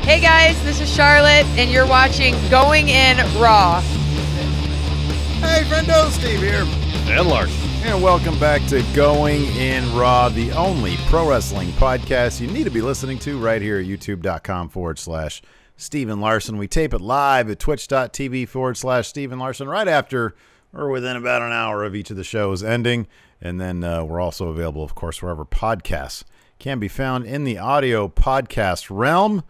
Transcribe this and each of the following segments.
Hey guys, this is Charlotte, and you're watching Going In Raw. Hey, friendo, Steve here. And Larson. And welcome back to Going In Raw, the only pro wrestling podcast you need to be listening to right here at youtube.com/Steven Larson. We tape it live at twitch.tv/Steven Larson right after or within about an hour of each of the shows ending. And then we're also available, of course, wherever podcasts can be found in the audio podcast realm.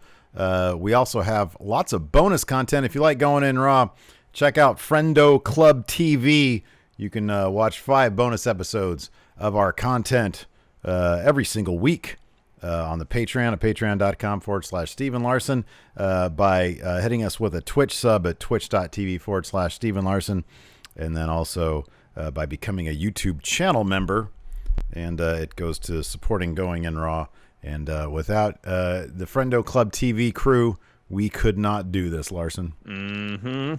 We also have lots of bonus content. If you like Going In Raw, check out Friendo Club TV. You can watch 5 bonus episodes of our content every single week on the Patreon at patreon.com/Steven Larson by hitting us with a Twitch sub at twitch.tv/Steven Larson, and then also by becoming a YouTube channel member. And it goes to supporting Going In Raw. And without the Friendo Club TV crew, we could not do this, Larson. Mm-hmm.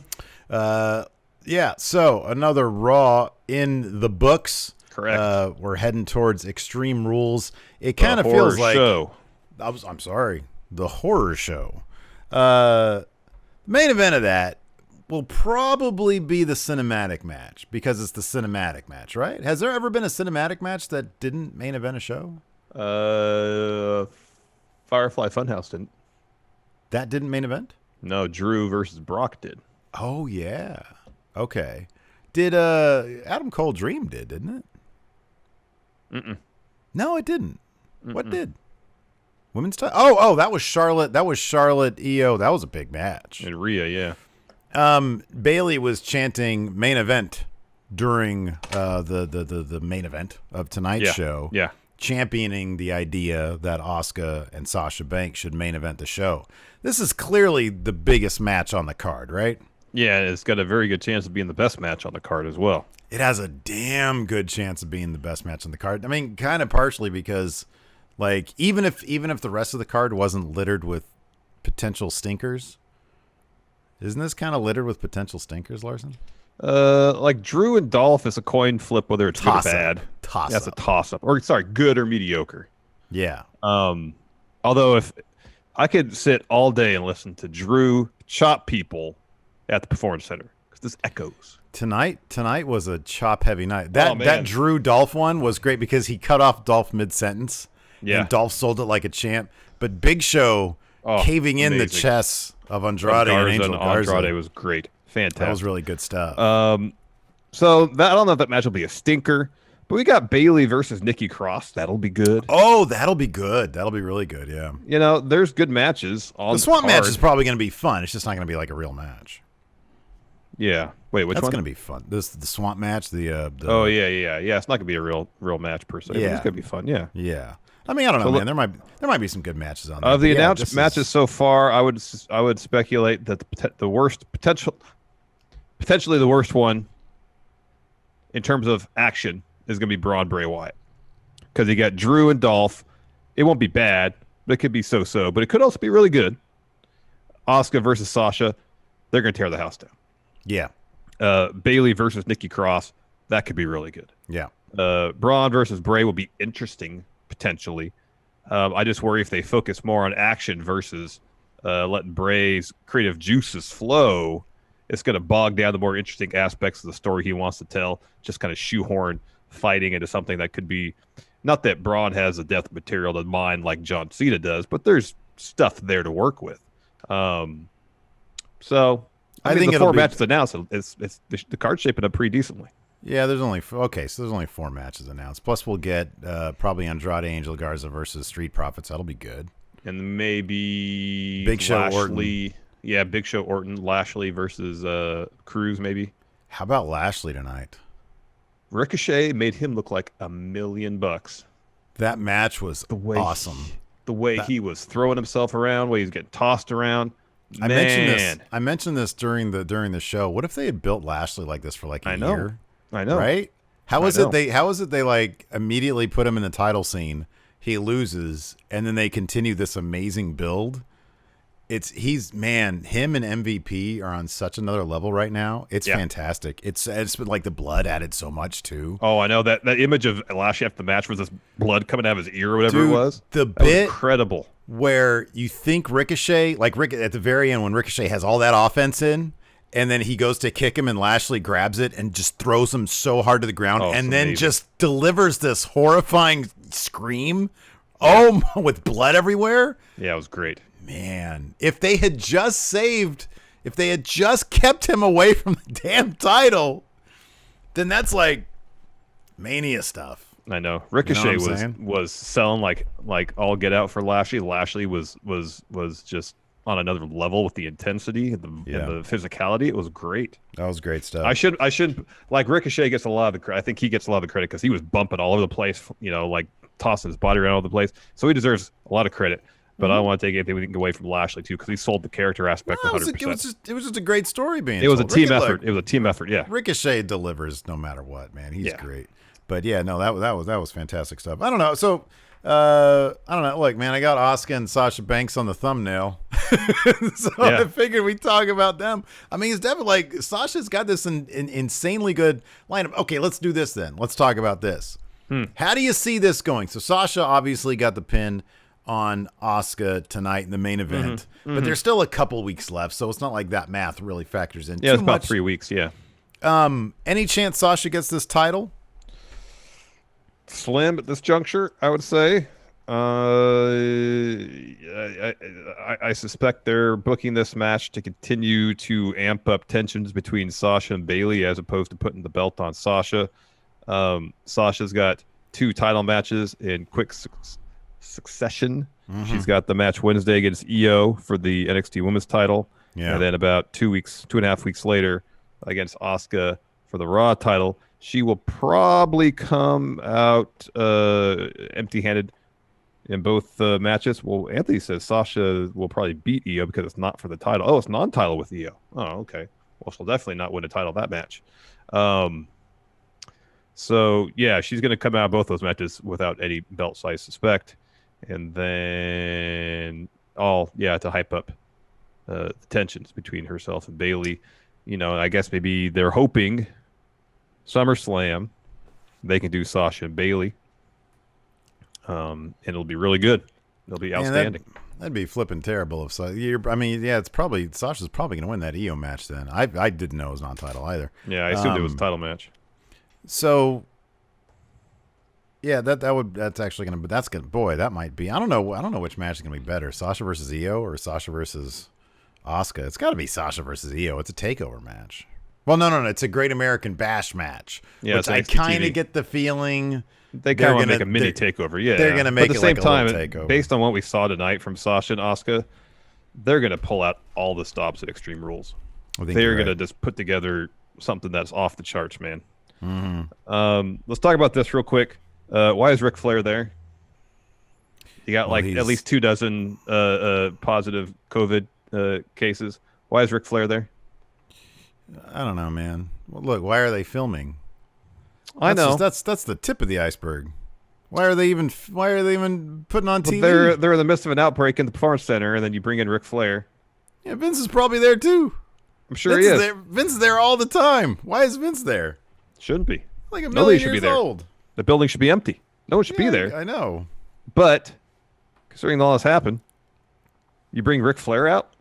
Yeah, so another Raw in the books. Correct. We're heading towards Extreme Rules. It kind of feels like show. I'm sorry, the horror show. The main event of that will probably be the cinematic match because it's the cinematic match, right? Has there ever been a cinematic match that didn't main event a show? Firefly Funhouse didn't. That didn't main event? No, Drew versus Brock did. Oh, yeah. Okay. Did Adam Cole Dream didn't it? Mm-mm. No, it didn't. Mm-mm. What did? Women's title? Oh, that was Charlotte. That was Charlotte EO. That was a big match. And Riott, yeah. Bailey was chanting main event during the main event of tonight's show. Yeah. Championing the idea that Asuka and Sasha Banks should main event the show. This is clearly the biggest match on the card, right? Yeah, it's got a very good chance of being the best match on the card as well. It has a damn good chance of being the best match on the card. I mean, kind of partially because, like, even if the rest of the card wasn't littered with potential stinkers, isn't this kind of littered with potential stinkers, Larson? Like Drew and Dolph is a coin flip whether it's Toss good or bad. Toss That's up. a toss up. Or sorry, good or mediocre. Yeah. Although if I could sit all day and listen to Drew chop people at the Performance Center because this echoes. Tonight was a chop heavy night. That Drew Dolph one was great because he cut off Dolph mid sentence. Yeah. And Dolph sold it like a champ. But Big Show caving in the chest of Andrade and Angel Garza. Andrade was great. Fantastic. That was really good stuff. So that I don't know if that match will be a stinker, but we got Bailey versus Nikki Cross. That'll be good. Oh, that'll be good. That'll be really good, yeah. You know, there's good matches on the Swamp card. match is probably going to be fun. It's just not going to be like a real match. Yeah. Wait, which That's one? going to be fun. The Swamp match, the Oh, yeah. It's not going to be a real match per se. Yeah. But it's going to be fun, yeah. Yeah. I mean, I don't know, man. There might be some good matches on there. Of the announced matches so far, I would speculate that potentially the worst one in terms of action is going to be Braun Bray Wyatt. Because you got Drew and Dolph. It won't be bad, but it could be so-so. But it could also be really good. Asuka versus Sasha. They're going to tear the house down. Yeah. Bailey versus Nikki Cross. That could be really good. Yeah. Braun versus Bray will be interesting, potentially. I just worry if they focus more on action versus letting Bray's creative juices flow, it's going to bog down the more interesting aspects of the story he wants to tell, just kind of shoehorn fighting into something that could be, not that Braun has the depth material to mine like John Cena does, but there's stuff there to work with. So I think the 4 matches announced, it's the card's shaping up pretty decently. Yeah, there's only 4 matches announced. Plus, we'll get probably Andrade Angel Garza versus Street Profits. That'll be good. And maybe Big Show Lashley. Orton. Yeah, Big Show Orton, Lashley versus Cruz, maybe. How about Lashley tonight? Ricochet made him look like $1 million. That match was awesome. The way he was throwing himself around, the way he was getting tossed around. I mentioned this during the show. What if they had built Lashley like this for like a year? I know. Right? How is it they like immediately put him in the title scene, he loses, and then they continue this amazing build? Him and MVP are on such another level right now. It's fantastic. It's been like the blood added so much too. Oh, I know that image of Lashley after the match with this blood coming out of his ear or whatever it was. Was incredible. where you think Ricochet, like at the very end when Ricochet has all that offense in, and then he goes to kick him and Lashley grabs it and just throws him so hard to the ground and then just delivers this horrifying scream. Yeah. Oh, with blood everywhere. Yeah, it was great. Man, if they had just kept him away from the damn title, then that's like Mania stuff. I know. Ricochet was selling like all get out for Lashley. Lashley was just on another level with the intensity and the physicality. It was great. That was great stuff. I should like Ricochet gets a lot of the credit. I think he gets a lot of the credit because he was bumping all over the place, like tossing his body around all over the place. So he deserves a lot of credit. But I don't want to take anything away from Lashley too, because he sold the character aspect 100%. It was just a great story being. It was a team effort. It was a team effort. Yeah. Ricochet delivers no matter what, man. He's great. But yeah, no, that was fantastic stuff. I don't know. So I don't know. Look, man, I got Asuka and Sasha Banks on the thumbnail, so I figured we'd talk about them. I mean, it's definitely like Sasha's got this insanely good lineup. Okay, let's do this then. Let's talk about this. How do you see this going? So Sasha obviously got the pin on Asuka tonight in the main event, but there's still a couple weeks left, so it's not like that math really factors in. Yeah, it's about 3 weeks. Yeah. Any chance Sasha gets this title? Slim at this juncture, I would say. I suspect they're booking this match to continue to amp up tensions between Sasha and Bayley, as opposed to putting the belt on Sasha. Sasha's got 2 title matches in quick succession. She's got the match Wednesday against Io for the NXT Women's title, and then about 2.5 weeks later against Asuka for the Raw title. She will probably come out empty-handed in both matches. Well, Anthony says Sasha will probably beat Io because it's not for the title. Oh, it's non-title with Io. Oh, okay. Well, she'll definitely not win a title that match. So, yeah, she's going to come out of both those matches without any belts, I suspect. And then, to hype up the tensions between herself and Bayley. I guess maybe they're hoping SummerSlam they can do Sasha and Bayley. And it'll be really good. It'll be outstanding. That'd be flipping terrible if it's probably Sasha's probably going to win that Io match then. I didn't know it was non-title either. Yeah, I assumed it was a title match. So yeah, that's actually going to, but that's going to, boy, that might be, I don't know which match is going to be better, Sasha versus Io or Sasha versus Asuka. It's got to be Sasha versus Io. It's a takeover match. Well, no, it's a Great American Bash match. Yeah, which I kind of get the feeling they kind of want to make a mini takeover. Yeah, they're going to make it like a little takeover. Based on what we saw tonight from Sasha and Asuka, they're going to pull out all the stops at Extreme Rules. They're going to just put together something that's off the charts, man. Let's talk about this real quick. Why is Ric Flair there? You got at least 2 dozen positive COVID cases. Why is Ric Flair there? I don't know, man. Well, look, why are they filming? I know that's the tip of the iceberg. Why are they even putting on TV? They're in the midst of an outbreak in the Performance Center, and then you bring in Ric Flair. Yeah, Vince is probably there too. I'm sure he is. Vince is there all the time. Why is Vince there? Shouldn't be. Like a million years old. The building should be empty. No one should be there. I know. But considering all this happened, you bring Ric Flair out?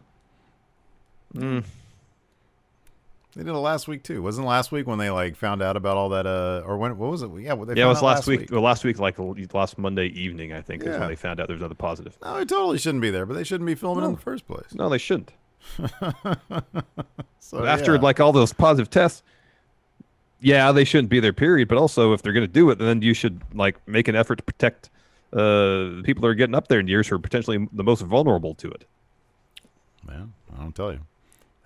They did it last week too. Wasn't it last week when they found out about all that? Or when? What was it? Yeah, it was last week. Well, last week, last Monday evening, I think, is when they found out there's another positive. No, they totally shouldn't be there, but they shouldn't be filming in the first place. No, they shouldn't. So after all those positive tests, they shouldn't be there. Period. But also, if they're going to do it, then you should make an effort to protect the people that are getting up there in years who are potentially the most vulnerable to it. Man, I don't tell you.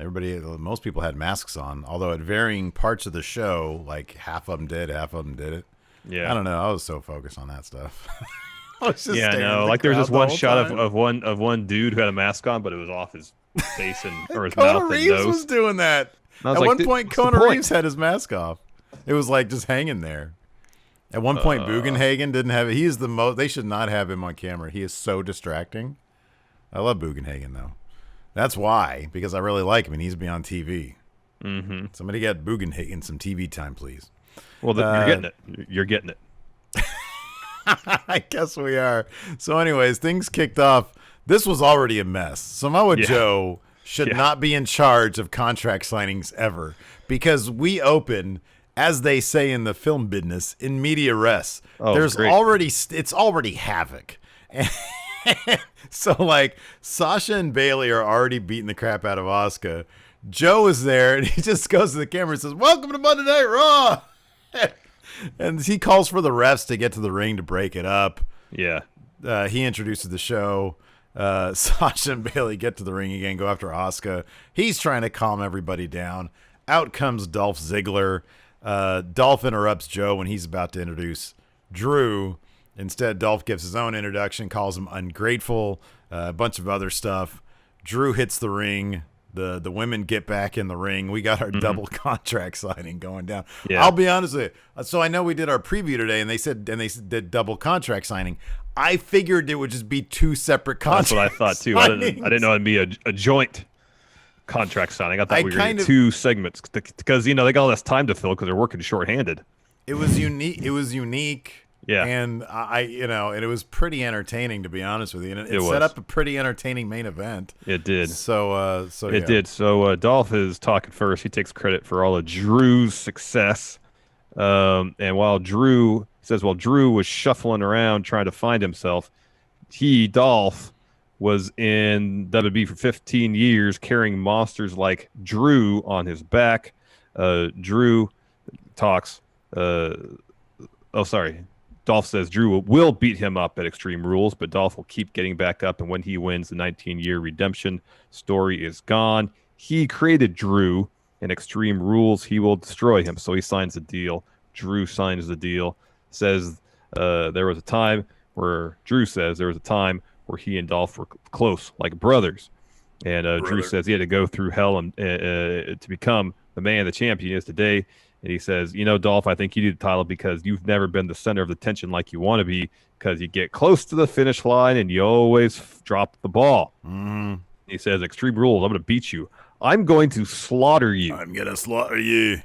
Most people had masks on, although at varying parts of the show, half of them did, half of them didn't. Yeah, I don't know. I was so focused on that stuff. I was just there's this one shot of one dude who had a mask on, but it was off his face or his mouth Reeves and nose. Was doing that. At one point, Kona Reeves had his mask off. It was just hanging there. At one point, Bugenhagen didn't have it. He is the most. They should not have him on camera. He is so distracting. I love Bugenhagen though. That's why, because I really like him and he's be on TV. Mm-hmm. Somebody get Bugenhagen some TV time, please. Well, you're getting it. You're getting it. I guess we are. So anyways, things kicked off this was already a mess. Samoa Yeah. Joe should not be in charge of contract signings ever, because we open, as they say in the film business, in media res. There's great. it's already havoc. So like Sasha and Bailey are already beating the crap out of Asuka. Joe is there and he just goes to the camera and says, "Welcome to Monday Night Raw." And he calls for the refs to get to the ring to break it up. Yeah. He introduces the show. Sasha and Bailey get to the ring again, go after Asuka. He's trying to calm everybody down. Out comes Dolph Ziggler. Dolph interrupts Joe when he's about to introduce Drew. Instead, Dolph gives his own introduction, calls him ungrateful, a bunch of other stuff. Drew hits the ring. The women get back in the ring. We got our double contract signing going down. Yeah. I'll be honest with you. So I know we did our preview today, and they did double contract signing. I figured it would just be two separate contracts. That's what I thought too. I didn't know it'd be a joint contract signing. I thought we were going to two segments because they got all this time to fill because they're working shorthanded. It was unique. Yeah. And and it was pretty entertaining, to be honest with you. And it was. set up a pretty entertaining main event. It did. So it did. So Dolph is talking first. He takes credit for all of Drew's success. And while Drew was shuffling around trying to find himself, Dolph, was in WWE for 15 years carrying monsters like Drew on his back. Drew talks. Dolph says Drew will beat him up at Extreme Rules, but Dolph will keep getting back up, and when he wins, the 19-year redemption story is gone. He created Drew in Extreme Rules. He will destroy him, so he signs the deal. Drew signs the deal. Drew says there was a time where he and Dolph were close, like brothers. And Drew says he had to go through hell and to become the man the champion is today. And he says, Dolph, I think you need the title because you've never been the center of the attention like you want to be, because you get close to the finish line and you always drop the ball. He says, Extreme Rules, I'm going to beat you. I'm going to slaughter you. I'm going to slaughter you.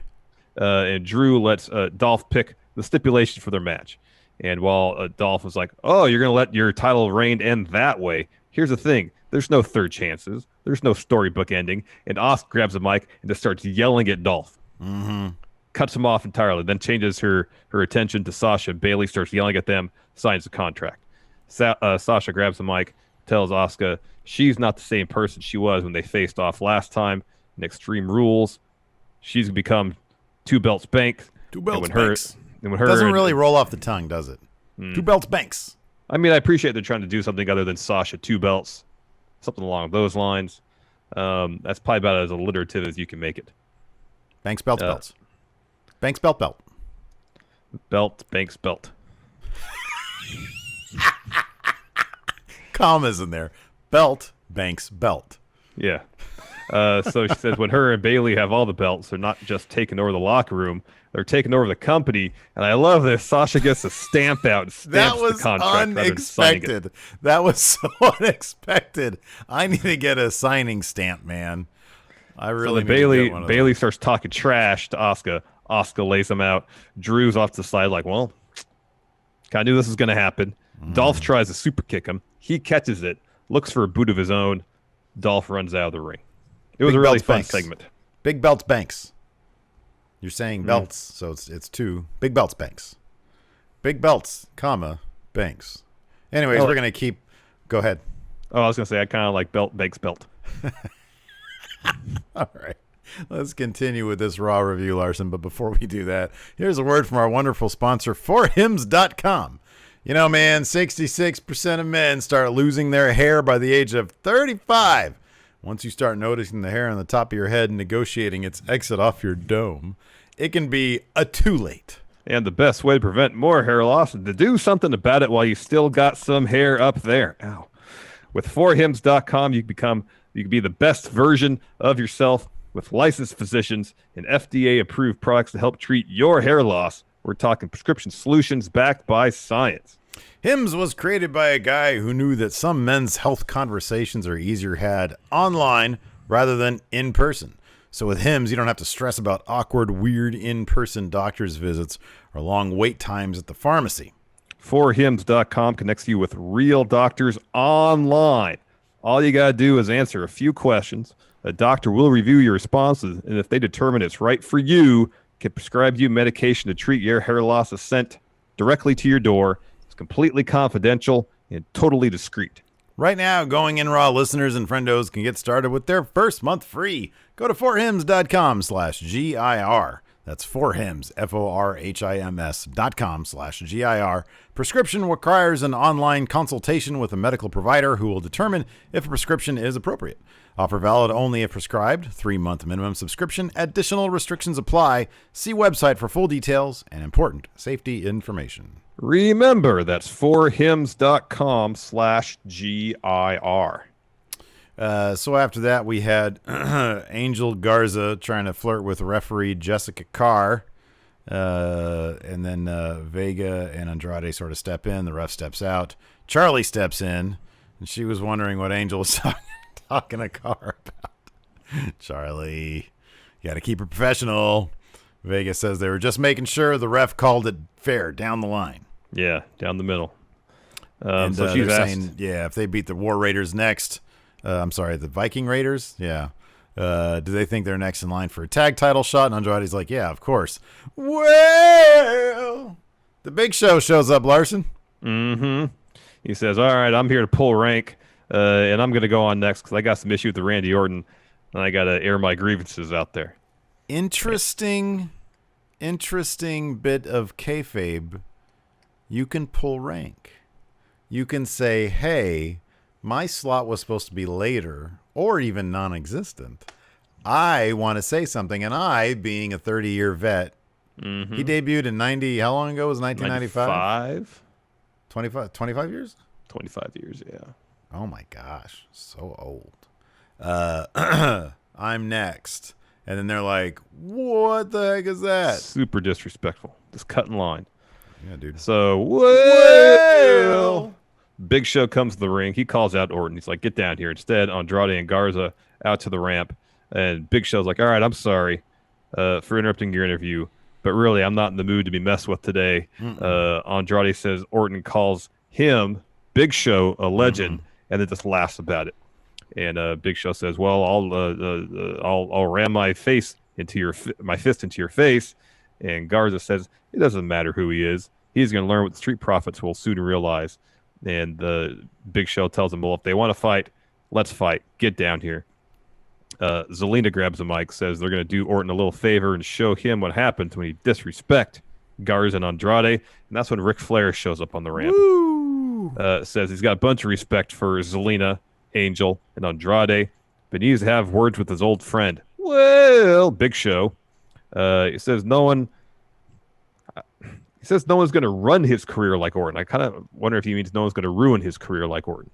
And Drew lets Dolph pick the stipulation for their match. And while Dolph was like, oh, you're going to let your title reign end that way. Here's the thing. There's no third chances. There's no storybook ending. And Asuka grabs a mic and just starts yelling at Dolph. Cuts him off entirely, then changes her attention to Sasha. Bailey starts yelling at them, signs the contract. Sasha grabs the mic, tells Asuka she's not the same person she was when they faced off last time in Extreme Rules. She's going to become Two Belts Banks. Two Belts Banks. Doesn't really roll off the tongue, does it? Two Belts Banks. I mean, I appreciate they're trying to do something other than Sasha Two Belts, something along those lines. That's probably about as alliterative as you can make it. Banks Belts Belts. Banks Belt. Belt Banks Belt. Commas in there. Belt Banks Belt. Yeah. So she says when her and Bailey have all the belts, they're not just taking over the locker room, they're taking over the company. And I love this. Sasha gets a stamp out and stamps the contract. Unexpected. That was so unexpected. I need to get a signing stamp, man. I really need to get one of Bailey those. starts talking trash to Asuka. Asuka lays him out. Drew's off to the side like, well, I knew this was going to happen. Dolph tries to super kick him. He catches it, looks for a boot of his own. Dolph runs out of the ring. It was a really fun segment. Big Belts Banks. You're saying belts, so it's two. Big Belts Banks. Big Belts, comma, Banks. Anyways, we're going to keep... Go ahead. Oh, I was going to say, I kind of like Belt Banks Belt. All right. Let's continue with this Raw review, Larson. But before we do that, here's a word from our wonderful sponsor, forhims.com. You know, man, 66% of men start losing their hair by the age of 35. Once you start noticing the hair on the top of your head and negotiating its exit off your dome, it can be too late. And the best way to prevent more hair loss is to do something about it while you still got some hair up there. Ow. With forhims.com, you can be the best version of yourself with licensed physicians and FDA-approved products to help treat your hair loss. We're talking prescription solutions backed by science. Hims was created by a guy who knew that some men's health conversations are easier had online rather than in person. So with Hims, you don't have to stress about awkward, weird in-person doctor's visits or long wait times at the pharmacy. Forhims.com connects you with real doctors online. All you got to do is answer a few questions. A doctor will review your responses, and if they determine it's right for you, can prescribe you medication to treat your hair loss sent directly to your door. It's completely confidential and totally discreet. Right now, Going In Raw listeners and friendos can get started with their first month free. Go to forhims.com/GIR. That's forhims, FORHIMS.com/GIR. Prescription requires an online consultation with a medical provider who will determine if a prescription is appropriate. Offer valid only if prescribed. 3-month minimum subscription. Additional restrictions apply. See website for full details and important safety information. Remember, that's forhims.com/GIR. So after that, we had Angel Garza trying to flirt with referee Jessica Carr. And then Vega and Andrade sort of step in. The ref steps out. Charlie steps in. And she was wondering what Angel was talking to Carr about. Charlie, you got to keep it professional. Vega says they were just making sure the ref called it fair down the line. Yeah, down the middle. And so she's they're asked, saying, if they beat the War Raiders next, the Viking Raiders, do they think they're next in line for a tag title shot? And Andrade's like, yeah, of course. Well, the Big Show shows up, Larson. Mm-hmm. He says, all right, I'm here to pull rank, and I'm going to go on next because I got some issue with the Randy Orton, and I got to air my grievances out there. Interesting bit of kayfabe. You can pull rank. You can say, hey, my slot was supposed to be later or even non-existent. I want to say something, and I, being a 30-year vet, he debuted in 90, how long ago was 1995? 25 years? 25 years, yeah. Oh, my gosh. So old. I'm next. And then they're like, what the heck is that? Super disrespectful. Just cut in line. Yeah, dude. So, well, Big Show comes to the ring. He calls out Orton. He's like, get down here. Instead, Andrade and Garza out to the ramp. And Big Show's like, all right, I'm sorry for interrupting your interview. But really, I'm not in the mood to be messed with today. Andrade says Orton calls him, Big Show, a legend, and then just laughs about it. And Big Show says, well, I'll ram my fist into your face. And Garza says, it doesn't matter who he is. He's going to learn what the Street Profits will soon realize. And the Big Show tells him, well, if they want to fight, let's fight. Get down here. Zelina grabs the mic, says they're going to do Orton a little favor and show him what happens when you disrespect Garza and Andrade. And that's when Ric Flair shows up on the ramp. Says he's got a bunch of respect for Zelina, Angel, and Andrade, but he needs to have words with his old friend. Well, Big Show. He says no one's going to run his career like Orton. I kind of wonder if he means no one's going to ruin his career like Orton.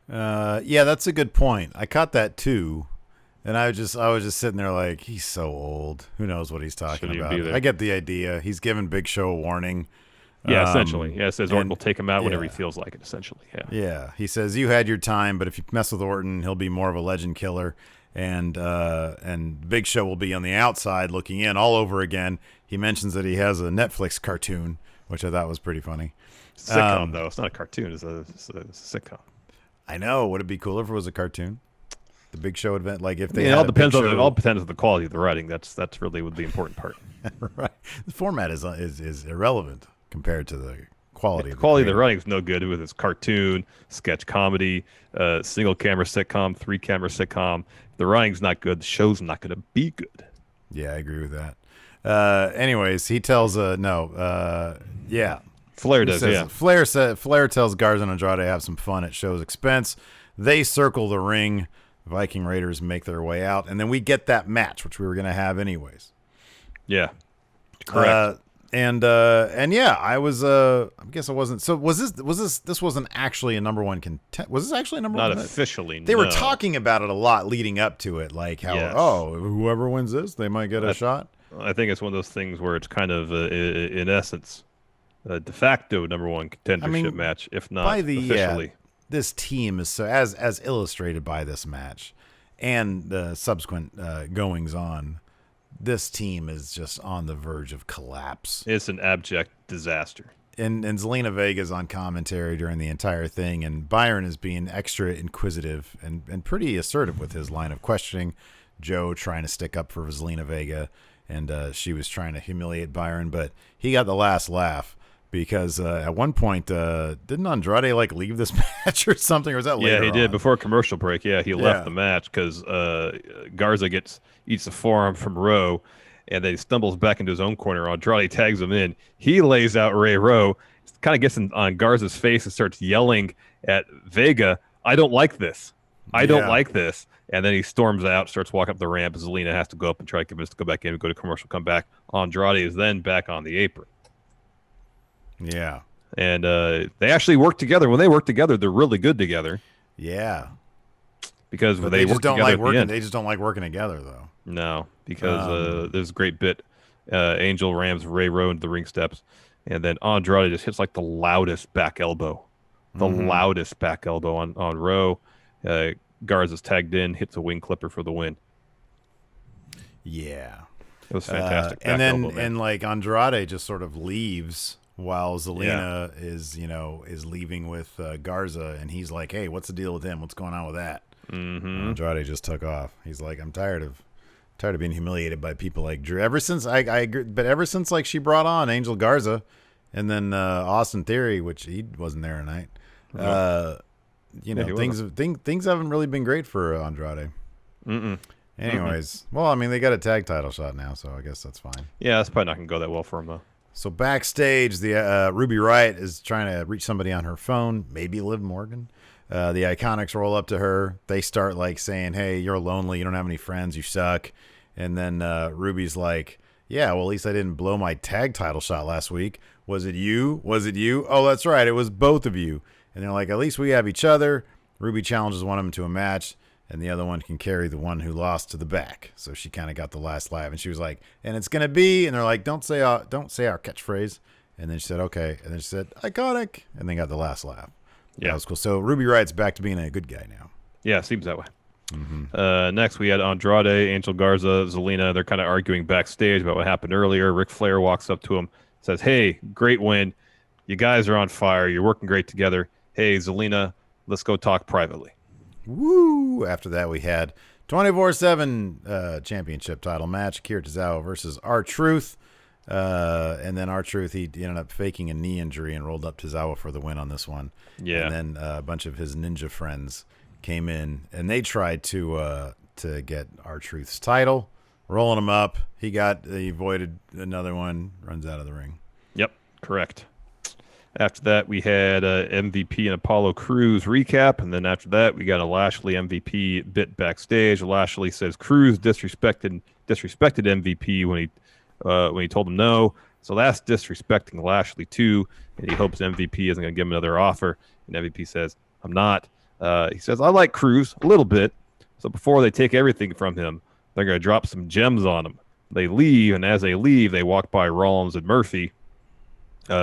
Yeah, that's a good point. I caught that too, and I was just sitting there like, he's so old. Who knows what he's talking about? I get the idea. He's giving Big Show a warning. Yeah, essentially. Yeah, it says Orton will take him out whenever he feels like it, essentially. Yeah. He says, you had your time, but if you mess with Orton, he'll be more of a legend killer. And Big Show will be on the outside looking in all over again. He mentions that he has a Netflix cartoon, which I thought was pretty funny. Sitcom, though. It's not a cartoon. It's a sitcom. I know. Would it be cooler if it was a cartoon? The Big Show event, like if they it had all a depends Big on Show... all depends on the quality of the writing. That's really the important part. Right. The format is irrelevant compared to the quality. The quality of the writing is no good with its cartoon, sketch comedy, single camera sitcom, 3-camera sitcom. If the writing's not good, the show's not going to be good. Yeah, I agree with that. Anyways, he tells Flair does. Flair tells Garza and Andrade to have some fun at show's expense. They circle the ring. Viking Raiders make their way out, and then we get that match, which we were going to have anyways. Yeah, correct. I guess I wasn't. So this wasn't actually a number one contest. Was this actually a number one? Not officially. They were talking about it a lot leading up to it, like how whoever wins this, they might get a shot. I think it's one of those things where it's kind of in essence a de facto number one contendership match, if not officially. This team is so as illustrated by this match and the subsequent goings on. This team is just on the verge of collapse. It's an abject disaster. and Zelina Vega's on commentary during the entire thing, and Byron is being extra inquisitive and pretty assertive with his line of questioning. Joe trying to stick up for Zelina Vega, and she was trying to humiliate Byron, but he got the last laugh because at one point, didn't Andrade like leave this match or something, or was that later? Yeah, he did on? before commercial break. Yeah, he left the match because Garza eats the forearm from Rowe, and then he stumbles back into his own corner. Andrade tags him in. He lays out Ray Rowe, kind of gets on Garza's face and starts yelling at Vega, "I don't like this. I don't like this." And then he storms out, starts walking up the ramp. Zelina has to go up and try to convince to go back in and go to commercial, come back. Andrade is then back on the apron. Yeah. And they actually work together. When they work together, they're really good together. Yeah. Because but they just work don't together like at working. the end. They just don't like working together, though. No, because there's a great bit. Angel rams Ray Rowe into the ring steps, and then Andrade just hits like the loudest back elbow. Loudest back elbow on Rowe. Garza's tagged in, hits a wing clipper for the win. Yeah. It was fantastic. And then like Andrade just sort of leaves while Zelina is leaving with Garza, and he's like, "Hey, what's the deal with him? What's going on with that?" Andrade just took off. He's like, "I'm tired of being humiliated by people like Drew." Ever since I agree, but ever since like she brought on Angel Garza, and then Austin Theory, which he wasn't there tonight. Things haven't really been great for Andrade. Anyways, well, I mean, they got a tag title shot now, so I guess that's fine. Yeah, that's probably not going to go that well for him, though. So backstage, the Ruby Riott is trying to reach somebody on her phone, maybe Liv Morgan. The Iconics roll up to her. They start like saying, "Hey, you're lonely. You don't have any friends. You suck." And then Ruby's like, "Yeah, well, at least I didn't blow my tag title shot last week. Was it you? Was it you? Oh, that's right. It was both of you." And they're like, "At least we have each other." Ruby challenges one of them to a match, and the other one can carry the one who lost to the back. So she kind of got the last laugh, and she was like, "And it's gonna be," and they're like, don't say our catchphrase." And then she said, "Okay," and then she said, "Iconic," and then got the last laugh. Yeah, that was cool. So Ruby Riott's back to being a good guy now. Yeah, seems that way. Next, we had Andrade, Angel Garza, Zelina. They're kind of arguing backstage about what happened earlier. Ric Flair walks up to him, says, "Hey, great win. You guys are on fire. You're working great together. Hey, Zelina, let's go talk privately." Woo! After that, we had 24/7 championship title match, Akira Tozawa versus R-Truth. And then R-Truth, he ended up faking a knee injury and rolled up Tozawa for the win on this one. Yeah. And then a bunch of his ninja friends came in, and they tried to get R-Truth's title, rolling him up. He avoided another one, runs out of the ring. Yep, correct. After that, we had MVP and Apollo Crews recap, and then after that, we got a Lashley MVP bit backstage. Lashley says Crews disrespected MVP when he told him no, so that's disrespecting Lashley too, and he hopes MVP isn't going to give him another offer. And MVP says, "I'm not." He says, "I like Crews a little bit, so before they take everything from him, they're going to drop some gems on him." They leave, and as they leave, they walk by Rollins and Murphy.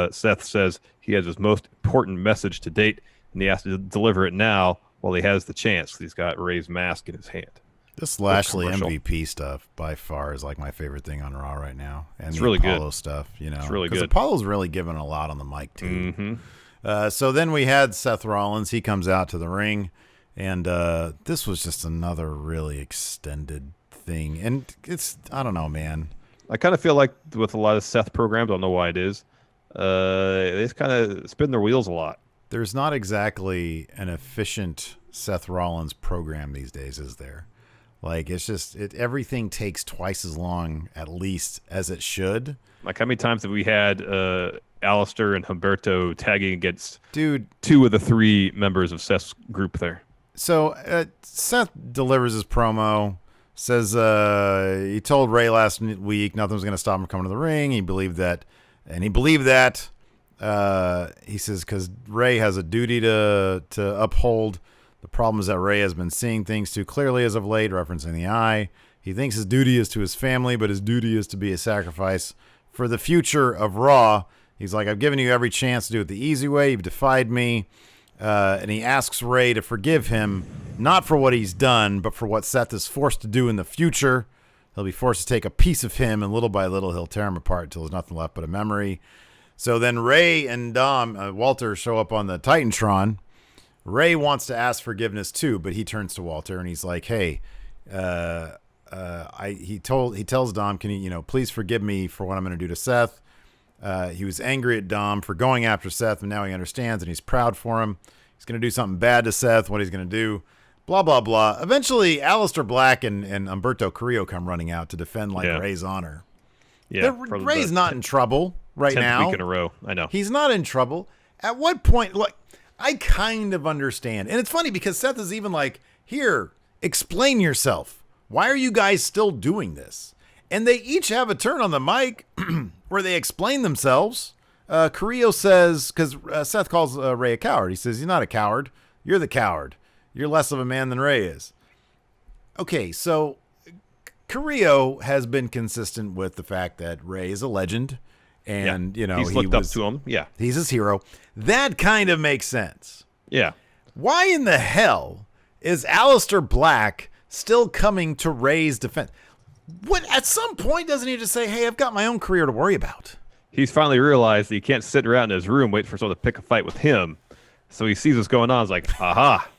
Seth says he has his most important message to date, and he has to deliver it now while he has the chance, because he's got Ray's mask in his hand. This Lashley MVP stuff by far is like my favorite thing on Raw right now, and it's the really Apollo good stuff. It's really good. Apollo's really giving a lot on the mic too. So then we had Seth Rollins. He comes out to the ring, and this was just another really extended thing. And I don't know, man. I kind of feel like with a lot of Seth programs, I don't know why it is, they just kind of spin their wheels a lot. There's not exactly an efficient Seth Rollins program these days, is there? Like, it's just everything takes twice as long, at least, as it should. Like, how many times have we had Alistair and Humberto tagging against two of the three members of Seth's group there? So Seth delivers his promo, says he told Ray last week nothing was going to stop him coming to the ring. He believed that. And he believed that. He says because Ray has a duty to uphold. The problem is that Ray has been seeing things too clearly as of late, referencing the eye. He thinks his duty is to his family, but his duty is to be a sacrifice for the future of Raw. He's like, "I've given you every chance to do it the easy way. You've defied me." And he asks Ray to forgive him, not for what he's done, but for what Seth is forced to do in the future. He'll be forced to take a piece of him, and little by little, he'll tear him apart until there's nothing left but a memory. So then Ray and Dom, Walter, show up on the Titantron. Ray wants to ask forgiveness too, but he turns to Walter and he's like, "Hey, he tells Dom, can you please forgive me for what I'm going to do to Seth." He was angry at Dom for going after Seth, and now he understands and he's proud for him. He's going to do something bad to Seth. What he's going to do, blah blah blah. Eventually, Aleister Black and Humberto Carrillo come running out to defend Ray's honor. Yeah, Ray's not in trouble right 10th now. week in a row. I know he's not in trouble. At what point? Look, I kind of understand. And it's funny because Seth is even like, here, explain yourself. Why are you guys still doing this? And they each have a turn on the mic where they explain themselves. Carrillo says, because Seth calls Ray a coward. He says, "He's not a coward. You're the coward. You're less of a man than Ray is." Okay, so Carrillo has been consistent with the fact that Ray is a legend. And, he's looked up to him. Yeah. He's his hero. That kind of makes sense. Yeah. Why in the hell is Aleister Black still coming to Ray's defense? What, at some point, doesn't he just say, "Hey, I've got my own career to worry about"? He's finally realized that he can't sit around in his room waiting for someone to pick a fight with him. So he sees what's going on. He's like, aha,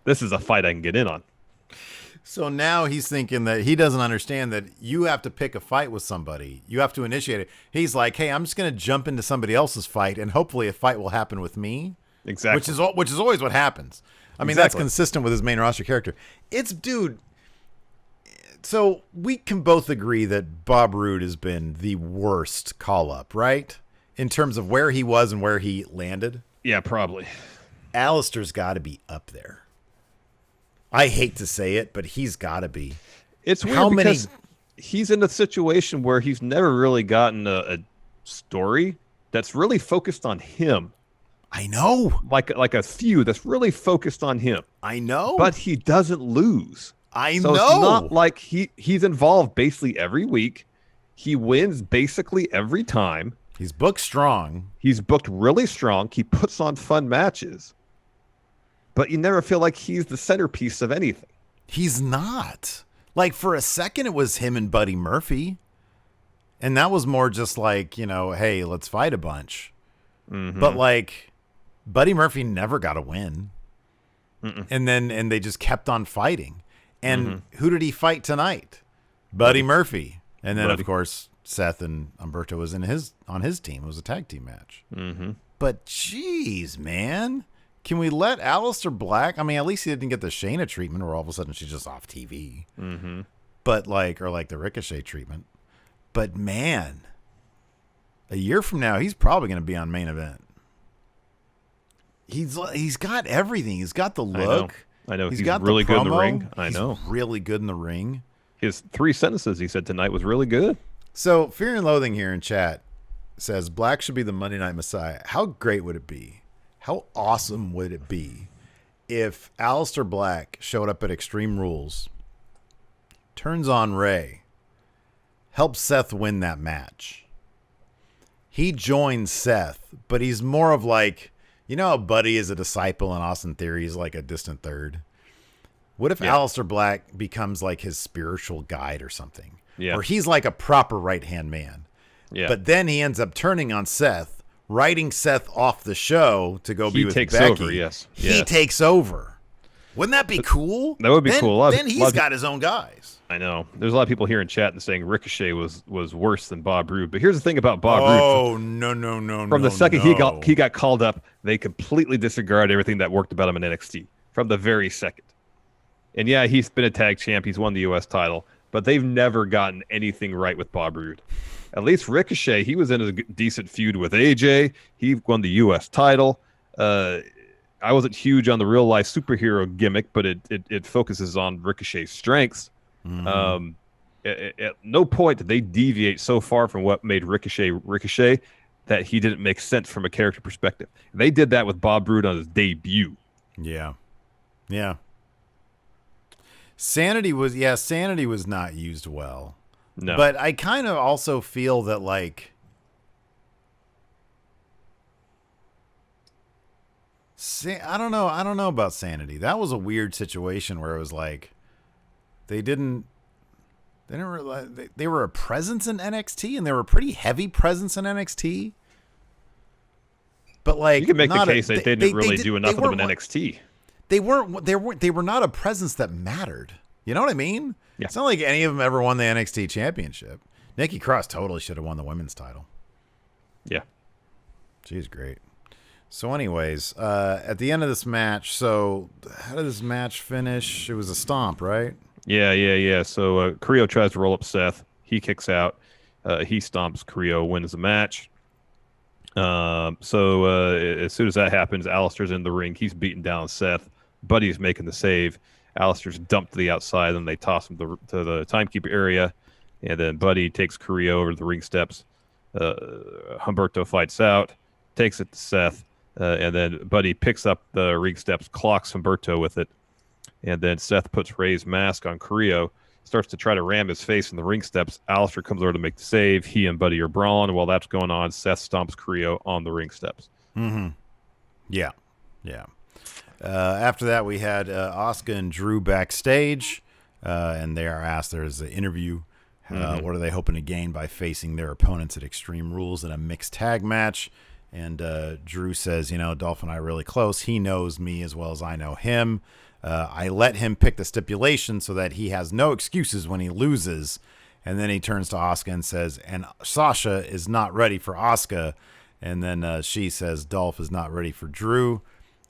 this is a fight I can get in on. So now he's thinking that he doesn't understand that you have to pick a fight with somebody. You have to initiate it. He's like, "Hey, I'm just going to jump into somebody else's fight, and hopefully a fight will happen with me." Exactly. Which is always what happens. I mean, that's consistent with his main roster character. Dude. So we can both agree that Bob Roode has been the worst call-up, right? In terms of where he was and where he landed. Yeah, probably. Alistair's got to be up there. I hate to say it, but he's got to be. It's weird because he's in a situation where he's never really gotten a story that's really focused on him. I know. Like a feud that's really focused on him. I know. But he doesn't lose. I know. It's not like he's involved basically every week. He wins basically every time. He's booked strong. He's booked really strong. He puts on fun matches. But you never feel like he's the centerpiece of anything. He's not. Like, for a second, it was him and Buddy Murphy. And that was more just like, hey, let's fight a bunch. Mm-hmm. But, like, Buddy Murphy never got a win. Mm-mm. And they just kept on fighting. And who did he fight tonight? Buddy Murphy. And then, of course, Seth and Humberto was on his team. It was a tag team match. Mm-hmm. But, geez, man. Can we let Aleister Black? I mean, at least he didn't get the Shayna treatment where all of a sudden she's just off TV. Mm-hmm. But or the Ricochet treatment. But man, a year from now, he's probably going to be on Main Event. He's got everything. He's got the look. I know. He's got really good in the ring. I know. He's really good in the ring. His 3 sentences he said tonight was really good. So Fear and Loathing here in chat says Black should be the Monday Night Messiah. How great would it be? How awesome would it be if Aleister Black showed up at Extreme Rules, turns on Ray, helps Seth win that match? He joins Seth, but he's more of like, how Buddy is a disciple and Austin Theory is like a distant third? What if Aleister Black becomes like his spiritual guide or something? Yeah. Or he's like a proper right-hand man. Yeah. But then he ends up turning on Seth, writing Seth off the show to go be with Becky. He takes over, yes. He takes over. Wouldn't that be cool? That would be cool. Then he's got his own guys. I know. There's a lot of people here in chat and saying Ricochet was worse than Bob Roode. But here's the thing about Bob Roode. Oh, no. From the second he got called up, they completely disregarded everything that worked about him in NXT. From the very second. And yeah, he's been a tag champ. He's won the U.S. title. But they've never gotten anything right with Bob Roode. At least Ricochet, he was in a decent feud with AJ. He won the U.S. title. I wasn't huge on the real-life superhero gimmick, but it focuses on Ricochet's strengths. Mm-hmm. At no point did they deviate so far from what made Ricochet that he didn't make sense from a character perspective. They did that with Bob Roode on his debut. Yeah. Sanity was not used well. No. But I kind of also feel that, like, I don't know about Sanity. That was a weird situation where it was like they were a presence in NXT, and they were a pretty heavy presence in NXT. But like, You can make the not case that they didn't really do enough of them in NXT. They were not a presence that mattered. You know what I mean? Yeah. It's not like any of them ever won the NXT championship. Nikki Cross totally should have won the women's title. Yeah. She's great. So anyways, at the end of this match, so how did this match finish? It was a stomp, right? Yeah. So Carrillo tries to roll up Seth. He kicks out. He stomps Carrillo, wins the match. So as soon as that happens, Alistair's in the ring. He's beating down Seth. Buddy's making the save. Alistair's dumped to the outside, and they toss him to the timekeeper area. And then Buddy takes Carrillo over to the ring steps. Humberto fights out, takes it to Seth, and then Buddy picks up the ring steps, clocks Humberto with it. And then Seth puts Ray's mask on Carrillo, starts to try to ram his face in the ring steps. Alistair comes over to make the save. He and Buddy are brawling. While that's going on, Seth stomps Carrillo on the ring steps. Mm-hmm. Yeah. After that, we had Asuka and Drew backstage, and they are asked, there's an interview. What are they hoping to gain by facing their opponents at Extreme Rules in a mixed tag match? And Drew says, Dolph and I are really close. He knows me as well as I know him. I let him pick the stipulation so that he has no excuses when he loses. And then he turns to Asuka and says, and Sasha is not ready for Asuka. And then she says, Dolph is not ready for Drew.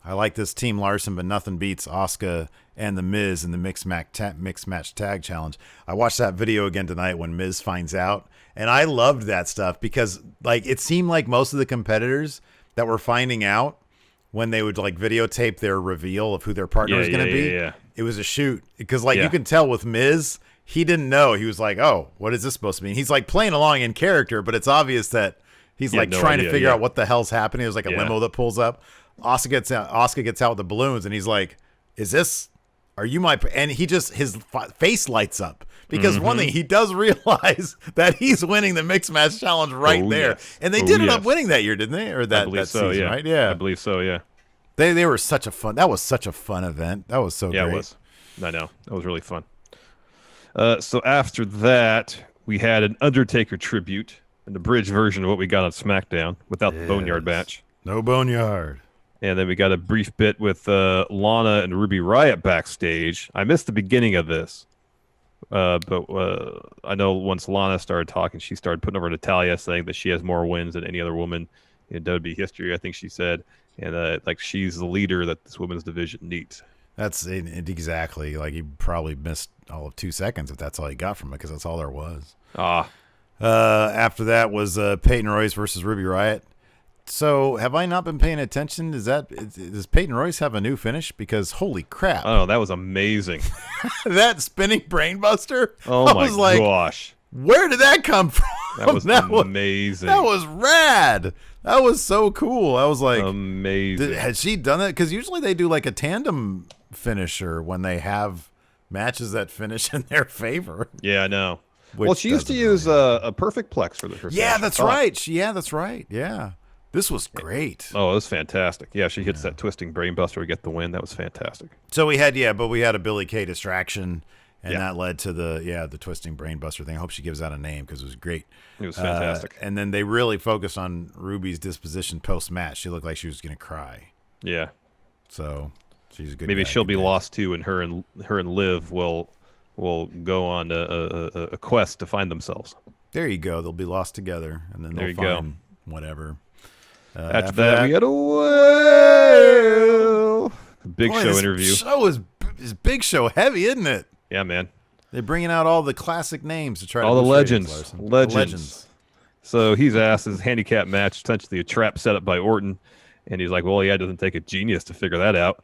I like this team, Larson, but nothing beats Asuka and The Miz in the mixed match tag challenge. I watched that video again tonight when Miz finds out, and I loved that stuff because like it seemed like most of the competitors that were finding out when they would like videotape their reveal of who their partner was going to be. Yeah. It was a shoot because you can tell with Miz, he didn't know. He was like, "Oh, what is this supposed to mean?" He's like playing along in character, but it's obvious that he's like trying to figure out what the hell's happening. There's like a limo that pulls up. Asuka gets out with the balloons, and he's like, "Is this? Are you my?" And his face lights up because one thing he does realize that he's winning the mixed match challenge right there, and they did end up winning that year, didn't they? Or that season, right? Yeah, I believe so. Yeah, they were such a fun. That was such a fun event. That was so great. Yeah, it was. I know that was really fun. So after that, we had an Undertaker tribute, an abridged version of what we got on SmackDown without the Boneyard match. No Boneyard. And then we got a brief bit with Lana and Ruby Riott backstage. I missed the beginning of this. But I know once Lana started talking, she started putting over Natalya, saying that she has more wins than any other woman in WWE history, I think she said. And like she's the leader that this women's division needs. That's exactly. Like, he probably missed all of 2 seconds if that's all he got from it, because that's all there was. After that was Peyton Royce versus Ruby Riott. So, have I not been paying attention? Does Peyton Royce have a new finish? Because holy crap! Oh, that was amazing. That spinning brainbuster. Oh my gosh! Where did that come from? That was amazing. That was rad. That was so cool. I was like, amazing. Had she done that? Because usually they do like a tandem finisher when they have matches that finish in their favor. Yeah, I know. Well, she used to use a perfect plex for the first. Yeah, that's right. That's right. Yeah. This was great. Oh, it was fantastic. Yeah, she hits that twisting brainbuster to get the win. That was fantastic. So we had a Billy Kay distraction, and that led to the twisting brainbuster thing. I hope she gives that a name because it was great. It was fantastic. And then they really focused on Ruby's disposition post-match. She looked like she was going to cry. Yeah. So she's a good. Maybe she'll be lost too, and her and Liv will go on a quest to find themselves. There you go. They'll be lost together, and then they'll find whatever. After that, we had a Big Show interview. This show is Big Show heavy, isn't it? Yeah, man. They're bringing out all the classic names to try all to the legends. So he's asked his handicap match, essentially a trap set up by Orton, and he's like, "Well, yeah, it doesn't take a genius to figure that out."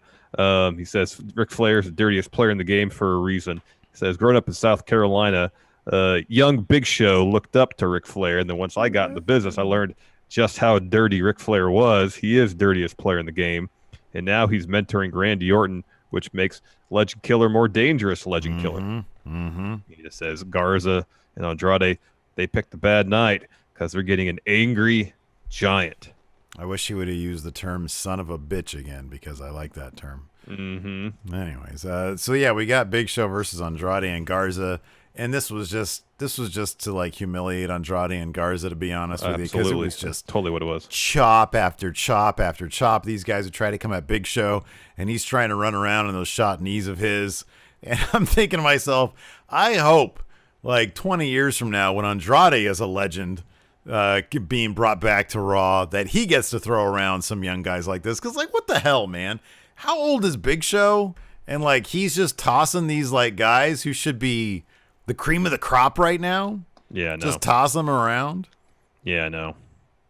He says Ric Flair is the dirtiest player in the game for a reason. He says, growing up in South Carolina, young Big Show looked up to Ric Flair, and then once I got in the business, I learned just how dirty Ric Flair was. He is dirtiest player in the game, and now he's mentoring Randy Orton, which makes Legend Killer more dangerous Legend Killer. Mm-hmm. He just says Garza and Andrade, they picked a bad night because they're getting an angry giant. I wish he would have used the term son of a bitch again, because I like that term. Mm-hmm. Anyways, so yeah, we got Big Show versus Andrade and Garza, And this was just to like humiliate Andrade and Garza, to be honest with you, because it was just totally what it was. Chop after chop after chop. These guys would try to come at Big Show, and he's trying to run around in those shot knees of his. And I'm thinking to myself, I hope like 20 years from now, when Andrade is a legend, being brought back to Raw, that he gets to throw around some young guys like this. Because like, what the hell, man? How old is Big Show? And like, he's just tossing these like guys who should be the cream of the crop right now. Yeah, no. Just toss them around. Yeah, no.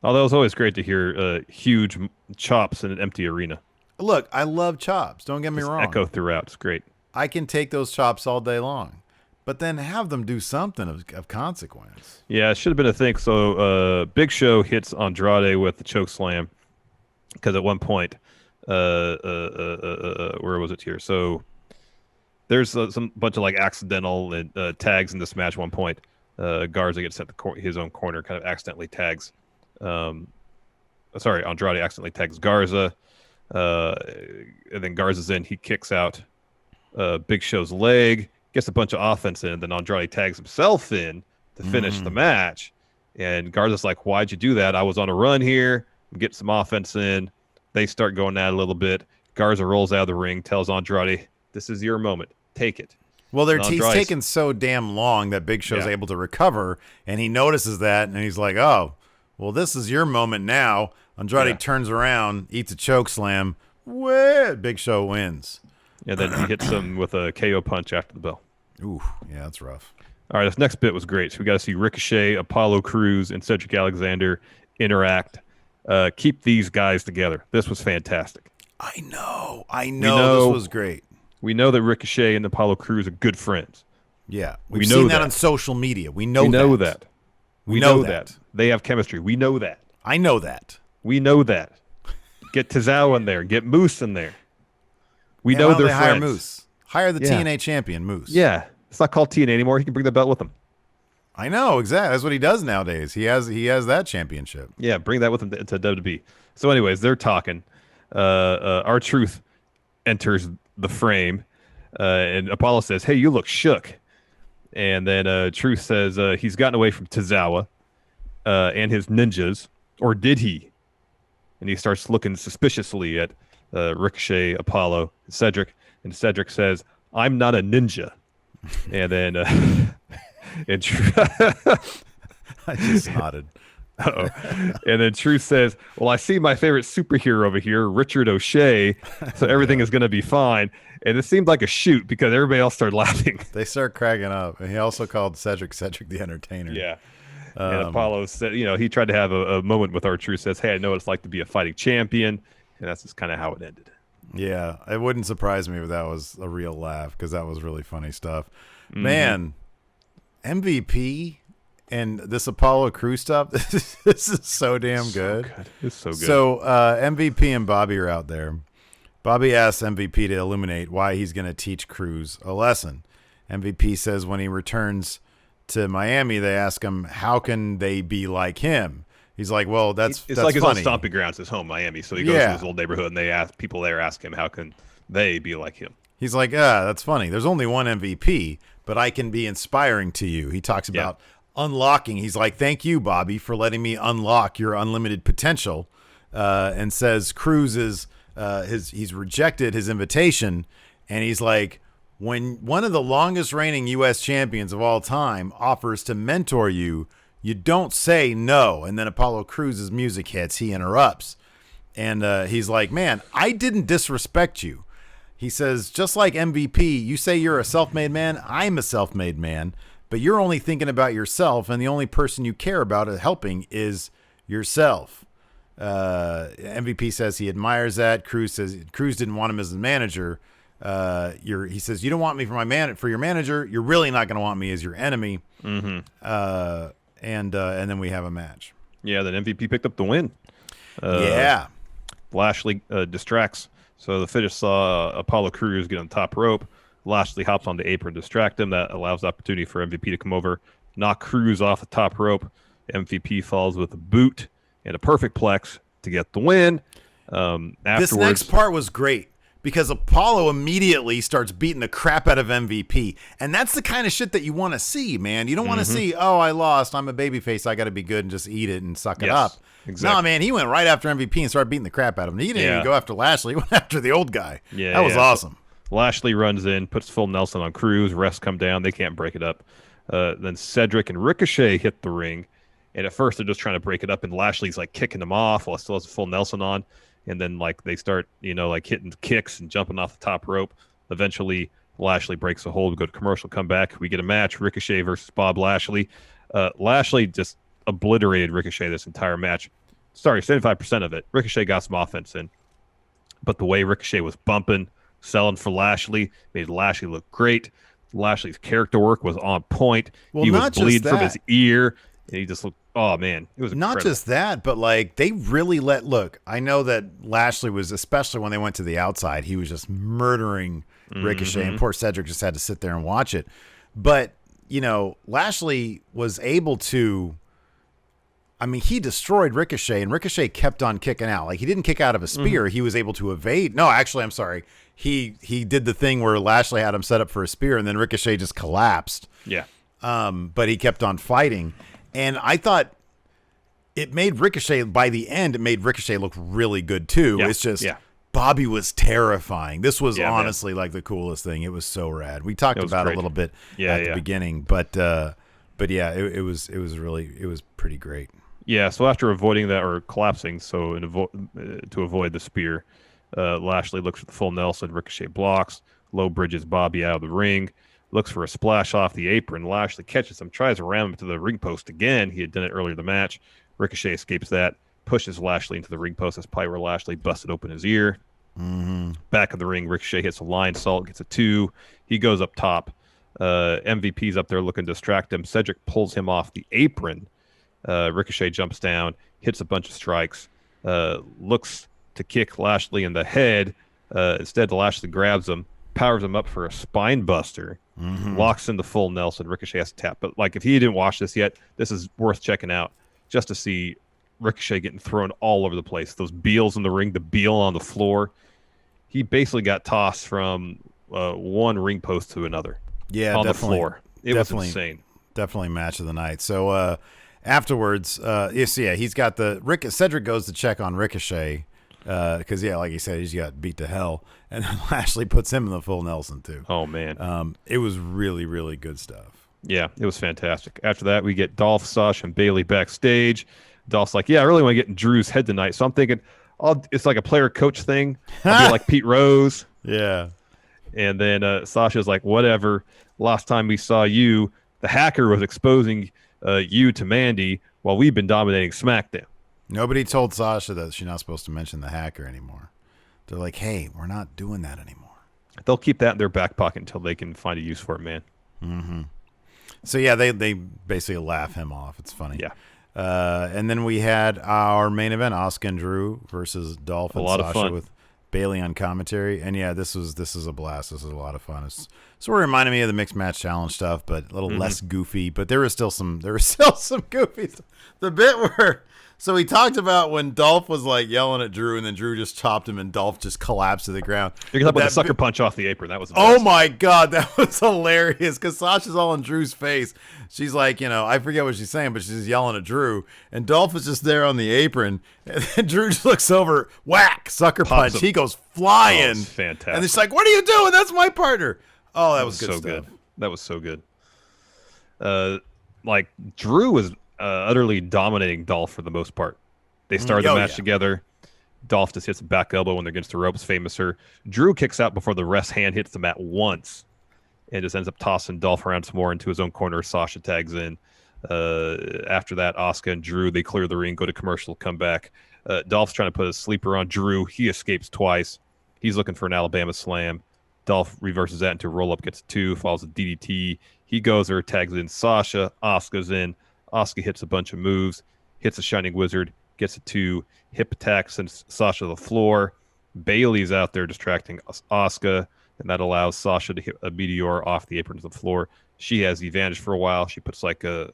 Although it was always great to hear huge chops in an empty arena. Look, I love chops. Don't get me wrong. Echo throughout. It's great. I can take those chops all day long, but then have them do something of consequence. Yeah, it should have been a thing. So Big Show hits Andrade with the choke slam, because at one point, where was it here? So there's some bunch of like accidental tags in this match. At one point, Garza gets sent to his own corner, kind of accidentally tags. Andrade accidentally tags Garza, and then Garza's in. He kicks out Big Show's leg, gets a bunch of offense in. Then Andrade tags himself in to finish the match. And Garza's like, "Why'd you do that? I was on a run here. Get some offense in." They start going at it a little bit. Garza rolls out of the ring, tells Andrade, "This is your moment. Take it." Well, he's taken so damn long that Big Show's able to recover, and he notices that, and he's like, "Oh, well, this is your moment now." Andrade turns around, eats a choke slam. Big Show wins. And then he hits him with a KO punch after the bell. Ooh, yeah, that's rough. All right, this next bit was great. So we got to see Ricochet, Apollo Crews, and Cedric Alexander interact. Keep these guys together. This was fantastic. I know. This was great. We know that Ricochet and Apollo Crews are good friends. Yeah, we've seen that on social media. We know that. We know that. They have chemistry. We know that. I know that. We know that. Get Tozawa in there. Get Moose in there. We know they're friends. Hire Moose. Hire the TNA champion, Moose. Yeah. It's not called TNA anymore. He can bring the belt with him. I know, exactly. That's what he does nowadays. He has that championship. Yeah, bring that with him to WWE. So anyways, they're talking. R-Truth enters the frame, and Apollo says, "Hey, you look shook." And then Truth says he's gotten away from Tozawa and his ninjas, or did he? And he starts looking suspiciously at Ricochet, Apollo, and Cedric. And Cedric says, "I'm not a ninja." And then I just nodded. Uh-oh. And then Truth says, "Well, I see my favorite superhero over here, Richard O'Shea, so everything is going to be fine." And it seemed like a shoot because everybody else started laughing. They start cracking up. And he also called Cedric the Entertainer. Yeah. And Apollo said, he tried to have a moment with R-Truth, says, "Hey, I know what it's like to be a fighting champion." And that's just kind of how it ended. Yeah, it wouldn't surprise me if that was a real laugh, because that was really funny stuff. Man, MVP and this Apollo Crews stuff, this is so damn good. It's so good. So MVP and Bobby are out there. Bobby asks MVP to illuminate why he's going to teach Crews a lesson. MVP says when he returns to Miami, they ask him, how can they be like him? He's like, well, that's like his funny. own stomping grounds, his home, Miami. So he goes to his old neighborhood, and they ask people there, ask him, how can they be like him? He's like, that's funny. There's only one MVP, but I can be inspiring to you. He talks about unlocking. He's like, thank you, Bobby, for letting me unlock your unlimited potential, and says Crews is he's rejected his invitation, and he's like, when one of the longest reigning U.S. champions of all time offers to mentor you, you don't say no. And then Apollo Crews' music hits. He interrupts. And he's like, man, I didn't disrespect you. He says, just like MVP, you say you're a self-made man. I'm a self-made man. But you're only thinking about yourself, and the only person you care about helping is yourself. MVP says he admires that. Crews says Crews didn't want him as his manager. He says, you don't want me for your manager. You're really not going to want me as your enemy. And then we have a match. Yeah, then MVP picked up the win. Lashley distracts. So the finish saw Apollo Crews get on the top rope. Lashley hops on the apron, distract him. That allows the opportunity for MVP to come over, knock Crews off the top rope. MVP falls with a boot and a perfect plex to get the win. Afterwards, this next part was great because Apollo immediately starts beating the crap out of MVP. And that's the kind of shit that you want to see, man. You don't want to see, oh, I lost. I'm a babyface. I got to be good and just eat it and suck it up. Exactly. No, man, he went right after MVP and started beating the crap out of him. He didn't even go after Lashley. He went after the old guy. Yeah, that was awesome. Lashley runs in, puts full Nelson on Cruz. Refs come down. They can't break it up. Then Cedric and Ricochet hit the ring. And at first, they're just trying to break it up, and Lashley's like kicking them off while it still has a full Nelson on. And then like they start, like hitting kicks and jumping off the top rope. Eventually, Lashley breaks the hold. We go to commercial, come back. We get a match: Ricochet versus Bob Lashley. Lashley just obliterated Ricochet this entire match. Sorry, 75% of it. Ricochet got some offense in, but the way Ricochet was bumping, selling for Lashley, made Lashley look great. Lashley's character work was on point. Well, he was bleeding from his ear. And he just looked, oh man, it was incredible. Not just that, but like they really look, I know that Lashley was, especially when they went to the outside, he was just murdering Ricochet, and poor Cedric just had to sit there and watch it. But, Lashley was able to, he destroyed Ricochet, and Ricochet kept on kicking out. Like, he didn't kick out of a spear. He was able to evade. No, actually, I'm sorry. He did the thing where Lashley had him set up for a spear, and then Ricochet just collapsed. Yeah. But he kept on fighting. And I thought it made Ricochet, by the end, it made Ricochet look really good too. Yeah. It's just, Bobby was terrifying. This was honestly like the coolest thing. It was so rad. We talked about it a little bit at the beginning, but yeah, it was pretty great. Yeah. So after avoiding that or collapsing, to avoid the spear, Lashley looks for the full Nelson. Ricochet blocks, low bridges Bobby out of the ring. Looks for a splash off the apron. Lashley catches him, tries to ram him to the ring post again. He had done it earlier in the match. Ricochet escapes that, pushes Lashley into the ring post. That's probably where Lashley busted open his ear. Back of the ring, Ricochet hits a line salt, gets a 2. He goes up top. MVP's up there looking to distract him. Cedric pulls him off the apron. Ricochet jumps down, hits a bunch of strikes, looks to kick Lashley in the head. Instead, Lashley grabs him, powers him up for a spine buster. Locks in the full Nelson. Ricochet has to tap. But like, if he didn't watch this yet, this is worth checking out just to see Ricochet getting thrown all over the place. Those Beals in the ring, the Beal on the floor. He basically got tossed from one ring post to another. Yeah, on the floor. It was insane. Definitely match of the night. So afterwards, he's got Cedric goes to check on Ricochet. Because like you said, he's got beat to hell, and then Lashley puts him in the full Nelson too. Oh man, it was really, really good stuff. Yeah, it was fantastic. After that, we get Dolph, Sasha, and Bayley backstage. Dolph's like, "Yeah, I really want to get in Drew's head tonight," so I'm thinking, it's like a player-coach thing. I'll be like Pete Rose. Yeah, and then Sasha's like, "Whatever. Last time we saw you, the hacker was exposing you to Mandy while we've been dominating SmackDown." Nobody told Sasha that she's not supposed to mention the hacker anymore. They're like, hey, we're not doing that anymore. They'll keep that in their back pocket until they can find a use for it, man. So, yeah, they basically laugh him off. It's funny. Yeah. And then we had our main event, Asuka and Drew versus Dolph and Sasha with Bayley on commentary. And, yeah, this is a blast. This is a lot of fun. It's sort of reminded me of the Mixed Match Challenge stuff, but a little less goofy. But there was still some goofies. The bit where... So we talked about when Dolph was like yelling at Drew, and then Drew just chopped him, and Dolph just collapsed to the ground. You're talking about the sucker punch off the apron. That was oh my god, that was hilarious. Because Sasha's all in Drew's face. She's like, I forget what she's saying, but she's yelling at Drew, and Dolph is just there on the apron, and then Drew just looks over, whack, sucker punch. He goes flying. Oh, fantastic. And she's like, "What are you doing? That's my partner." Oh, that was good so stuff. Good. That was so good. Like Drew was utterly dominating Dolph for the most part. They started the match together. Dolph just hits a back elbow when they're against the ropes, famouser. Drew kicks out before the ref's hand hits the mat once and just ends up tossing Dolph around some more into his own corner. Sasha tags in. After that, Asuka and Drew, they clear the ring, go to commercial, come back. Dolph's trying to put a sleeper on Drew. He escapes twice. He's looking for an Alabama slam. Dolph reverses that into a roll-up, gets a 2, follows a DDT. He goes there, tags in Sasha. Asuka's in. Asuka hits a bunch of moves, hits a Shining Wizard, gets a 2, hip attack, sends Sasha to the floor. Bayley's out there distracting Asuka, and that allows Sasha to hit a meteor off the apron to the floor. She has the advantage for a while. She puts like you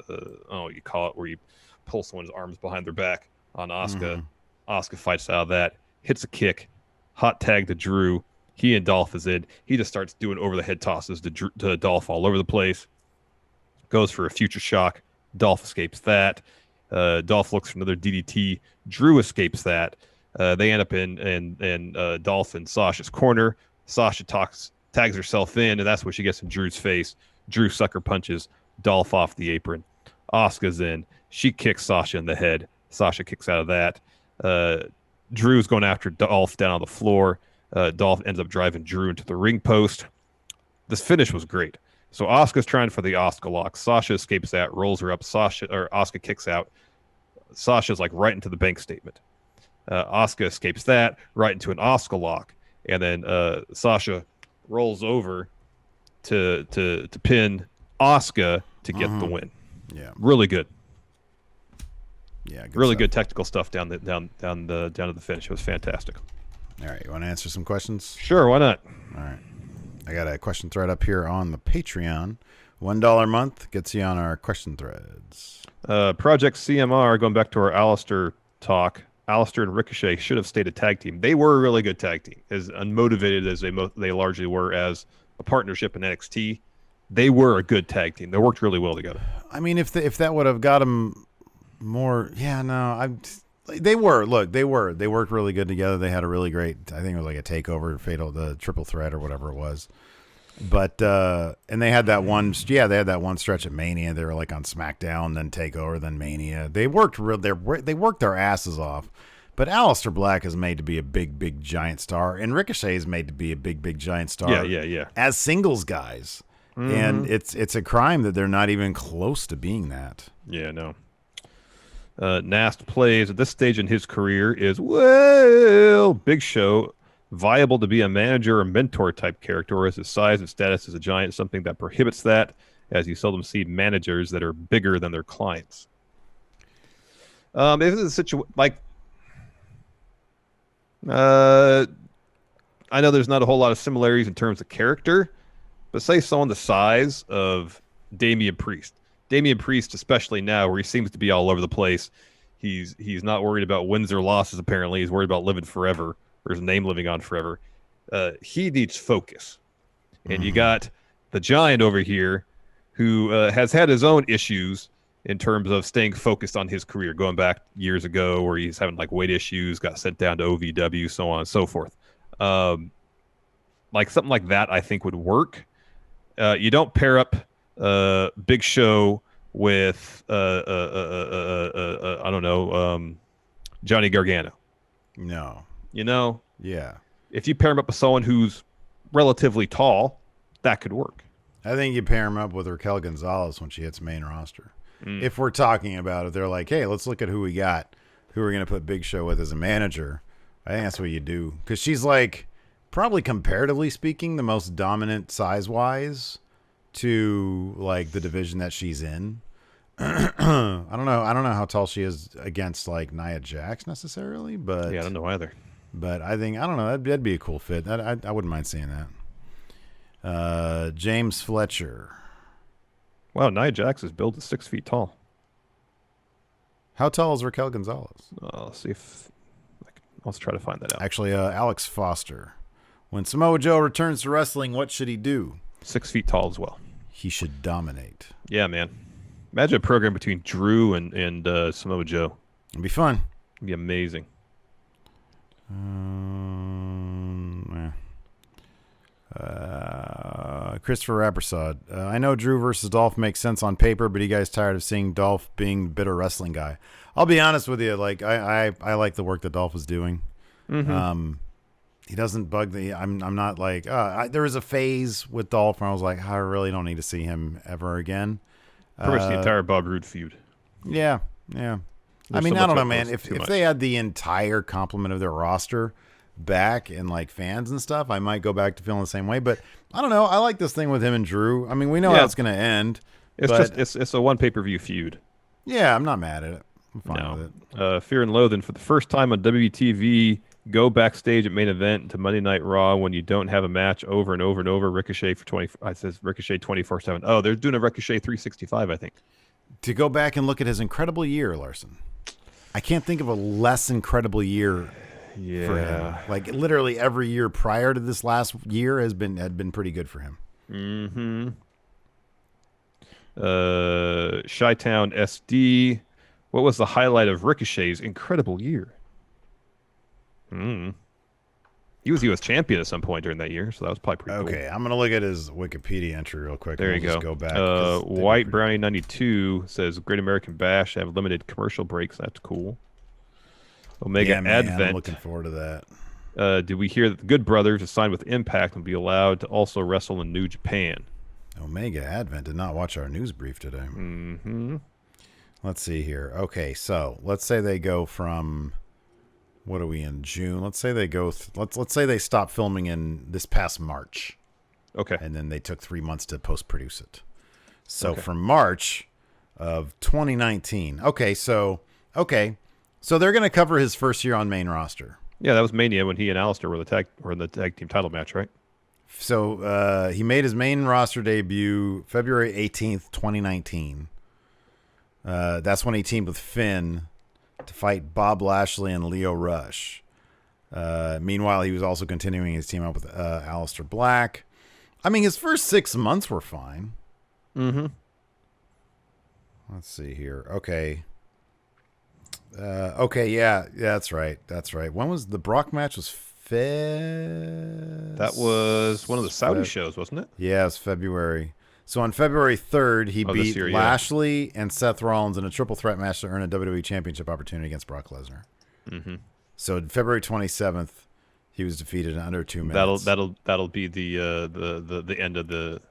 call it where you pull someone's arms behind their back on Asuka. Asuka fights out of that, hits a kick, hot tag to Drew. He and Dolph is in. He just starts doing over-the-head tosses to Dolph all over the place. Goes for a future shock. Dolph escapes that. Dolph looks for another DDT. Drew escapes that. They end up in Dolph and Sasha's corner. Sasha tags herself in, and that's where she gets in Drew's face. Drew sucker punches Dolph off the apron. Asuka's in. She kicks Sasha in the head. Sasha kicks out of that. Drew's going after Dolph down on the floor. Dolph ends up driving Drew into the ring post. This finish was great. So Asuka's trying for the Asuka lock. Sasha escapes that, rolls her up. Asuka kicks out. Sasha's like right into the bank statement. Asuka escapes that, right into an Asuka lock. And then Sasha rolls over to pin Asuka to get the win. Yeah. Really good. Yeah, good really stuff. good technical stuff down to the finish. It was fantastic. All right, you want to answer some questions? Sure, why not? All right. I got a question thread up here on the Patreon. $1 a month gets you on our question threads. Project CMR, going back to our Alistair talk, Alistair and Ricochet should have stayed a tag team. They were a really good tag team, as unmotivated as they largely were as a partnership in NXT. They were a good tag team. They worked really well together. I mean, if that would have got them more, they worked really good together. They had a really great, I think it was like a takeover, the triple threat or whatever it was. But and they had that one stretch at Mania. They were like on SmackDown, then Takeover, then Mania. They worked their asses off. But Aleister Black is made to be a big giant star, and Ricochet is made to be a big giant star. Yeah. As singles guys, and it's a crime that they're not even close to being that. Yeah, no. Nast plays at this stage in his career is Big Show viable to be a manager or mentor type character, or is his size and status as a giant something that prohibits that, as you seldom see managers that are bigger than their clients? If it's a situation like, I know there's not a whole lot of similarities in terms of character, but say someone the size of Damian Priest. Damian Priest, especially now, where he seems to be all over the place. He's not worried about wins or losses, apparently. He's worried about living forever, or his name living on forever. He needs focus. And you got the Giant over here who has had his own issues in terms of staying focused on his career, going back years ago where he's having like weight issues, got sent down to OVW, so on and so forth. Like something like that, I think would work. You don't pair up Big Show with I don't know, Johnny Gargano. No. You know? Yeah. If you pair him up with someone who's relatively tall, that could work. I think you pair him up with Raquel Gonzalez when she hits main roster. If we're talking about it, they're like, hey, let's look at who we got, who we're going to put Big Show with as a manager. I think that's what you do. Because she's like, probably comparatively speaking, the most dominant size-wise to like the division that she's in. I don't know how tall she is against like Nia Jax necessarily, but yeah, I don't know either. But I think, I don't know, that'd be a cool fit. I wouldn't mind seeing that. James Fletcher. Wow, Nia Jax is billed as 6 feet tall. How tall is Raquel Gonzalez? Let's see if let's try to find that out. Actually, Alex Foster. When Samoa Joe returns to wrestling, what should he do? 6 feet tall as well. He should dominate. Yeah, man. Imagine a program between Drew and Samoa Joe. It'd be fun. It'd be amazing. Christopher Rappersod. I know Drew versus Dolph makes sense on paper, but you guys tired of seeing Dolph being the bitter wrestling guy? I'll be honest with you. Like I like the work that Dolph is doing. He doesn't bug me. I'm not like there was a phase with Dolph where I was like, I really don't need to see him ever again. Pretty much the entire Bob Roode feud. Yeah. There's I mean, so I don't much know, man. almost If too much. they had the entire complement of their roster back and like fans and stuff, I might go back to feeling the same way. But I don't know. I like this thing with him and Drew. I mean, we know how it's going to end. It's a one pay-per-view feud. Yeah, I'm not mad at it. I'm fine with it. Fear and Loathing, for the first time on WTV, go backstage at main event to Monday Night Raw when you don't have a match over and over and over. Ricochet for 20. It says Ricochet 24/7. Oh, they're doing a Ricochet 365, I think. To go back and look at his incredible year, Larson. I can't think of a less incredible year for him. Like literally every year prior to this last year had been pretty good for him. Mm-hmm. Chi-Town SD. What was the highlight of Ricochet's incredible year? He was U.S. champion at some point during that year, so that was probably pretty cool. Okay, I'm going to look at his Wikipedia entry real quick. There you go. Just go back. White Brownie 92 says Great American Bash have limited commercial breaks. That's cool. Omega Advent. I'm looking forward to that. Did we hear that the Good Brothers have signed with Impact and will be allowed to also wrestle in New Japan? Omega Advent did not watch our news brief today. Mm-hmm. Let's see here. Okay, so let's say they go from... What are we in June? Let's say they go. Let's say they stop filming in this past March. Okay. And then they took 3 months to post-produce it. So from March of 2019. Okay, so they're going to cover his first year on main roster. Yeah, that was Mania when he and Alistair were in the tag team title match, right? So he made his main roster debut February 18th, 2019. That's when he teamed with Finn to fight Bob Lashley and Leo Rush. Meanwhile, he was also continuing his team up with Aleister Black. I mean, his first 6 months were fine. Mm-hmm. Let's see here. Okay. Yeah, that's right. When was the Brock match? Was That was one of the Saudi shows, wasn't it? Yeah, it was February. So on February 3rd, he beat Lashley and Seth Rollins in a triple threat match to earn a WWE Championship opportunity against Brock Lesnar. Mm-hmm. So February 27th, he was defeated in under 2 minutes. That'll be the end of the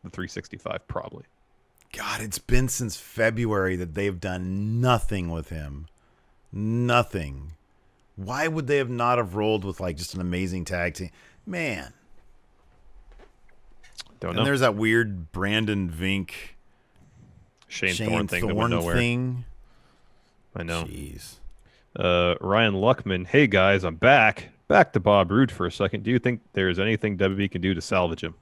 365 probably. God, it's been since February that they've done nothing with him. Nothing. Why would they have not have rolled with like just an amazing tag team? Man. Don't know. And there's that weird Brandon Vink, Shane Thorne thing that went nowhere. I know. Jeez. Ryan Luckman, hey guys, I'm back. Back to Bob Roode for a second. Do you think there's anything WWE can do to salvage him?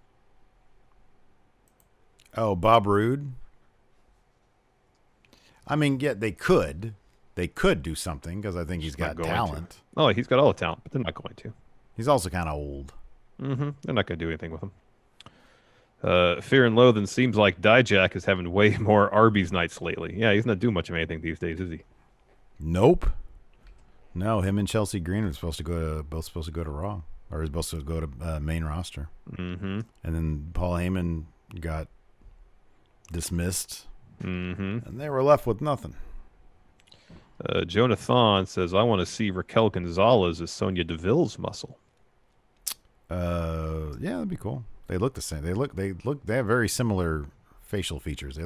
Oh, Bob Roode? I mean, yeah, they could. They could do something because I think he's got talent. Oh, he's got all the talent, but they're not going to. He's also kind of old. Mm-hmm. They're not going to do anything with him. Fear and Loathing seems like Dijak is having way more Arby's nights lately. Yeah, he's not doing much of anything these days, is he? Nope. No, him and Chelsea Green are both supposed to go to Raw, or is supposed to go to main roster. Mm-hmm. And then Paul Heyman got dismissed, and they were left with nothing. Jonathan says, I want to see Raquel Gonzalez as Sonya Deville's muscle. Yeah, that'd be cool. They look the same. They have very similar facial features.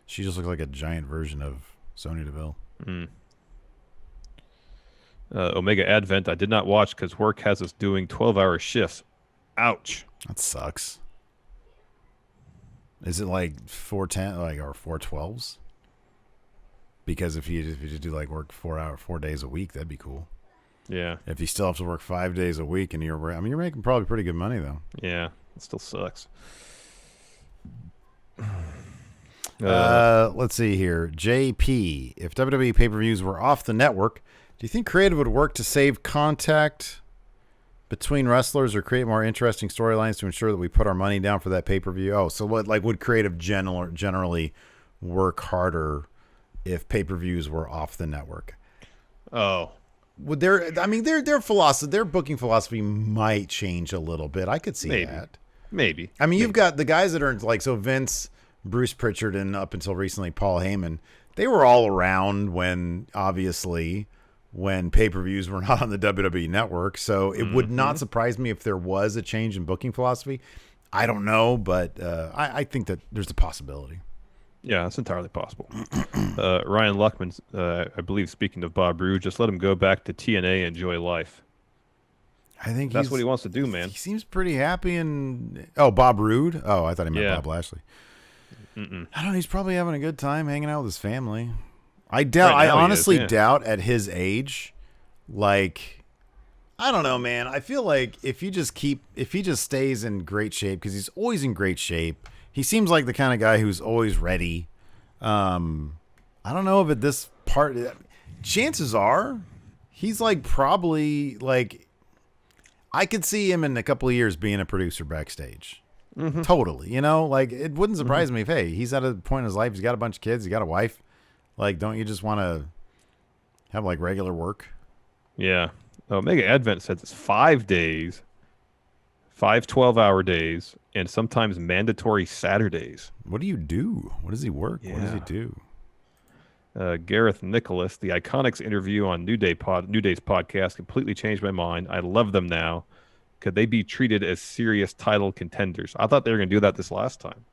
She just looks like a giant version of Sonya Deville. Omega Advent, I did not watch because work has us doing 12-hour shifts. Ouch. That sucks. Is it like 410 or 412s? Because if you do like work 4 days a week, that'd be cool. Yeah. If you still have to work 5 days a week and you're making probably pretty good money though. Yeah, it still sucks. Let's see here. JP, if WWE pay-per-views were off the network, do you think creative would work to save contact between wrestlers or create more interesting storylines to ensure that we put our money down for that pay-per-view? Oh, so what, like, would creative generally work harder if pay-per-views were off the network? Oh. Would their philosophy, their booking philosophy might change a little bit. I could see that. Maybe. I mean, you've got the guys that are like, so Vince, Bruce Pritchard, and up until recently Paul Heyman, they were all around when pay-per-views were not on the WWE network. So it would not surprise me if there was a change in booking philosophy. I don't know, but I think that there's a possibility. Yeah, it's entirely possible. Ryan Luckman, I believe, speaking of Bob Roode, just let him go back to TNA and enjoy life. I think that's what he wants to do, man. He seems pretty happy. Bob Roode? Oh, I thought he meant Bob Lashley. I don't know. He's probably having a good time hanging out with his family. I honestly doubt at his age, like, I don't know, man. I feel like if he just stays in great shape, because he's always in great shape. He seems like the kind of guy who's always ready. I don't know if at this part, chances are He's like probably like I could see him in a couple of years being a producer backstage. Mm-hmm. Totally. You know, like it wouldn't surprise me if, hey, he's at a point in his life. He's got a bunch of kids. He's got a wife. Like, don't you just want to have like regular work? Yeah. Omega Advent says it's 5 days, 5 12-hour days, and sometimes mandatory Saturdays. What do you do? What does he work? What does he do? Gareth Nicholas, the Iconics interview on New Day's podcast completely changed my mind. I love them now. Could they be treated as serious title contenders? I thought they were going to do that this last time.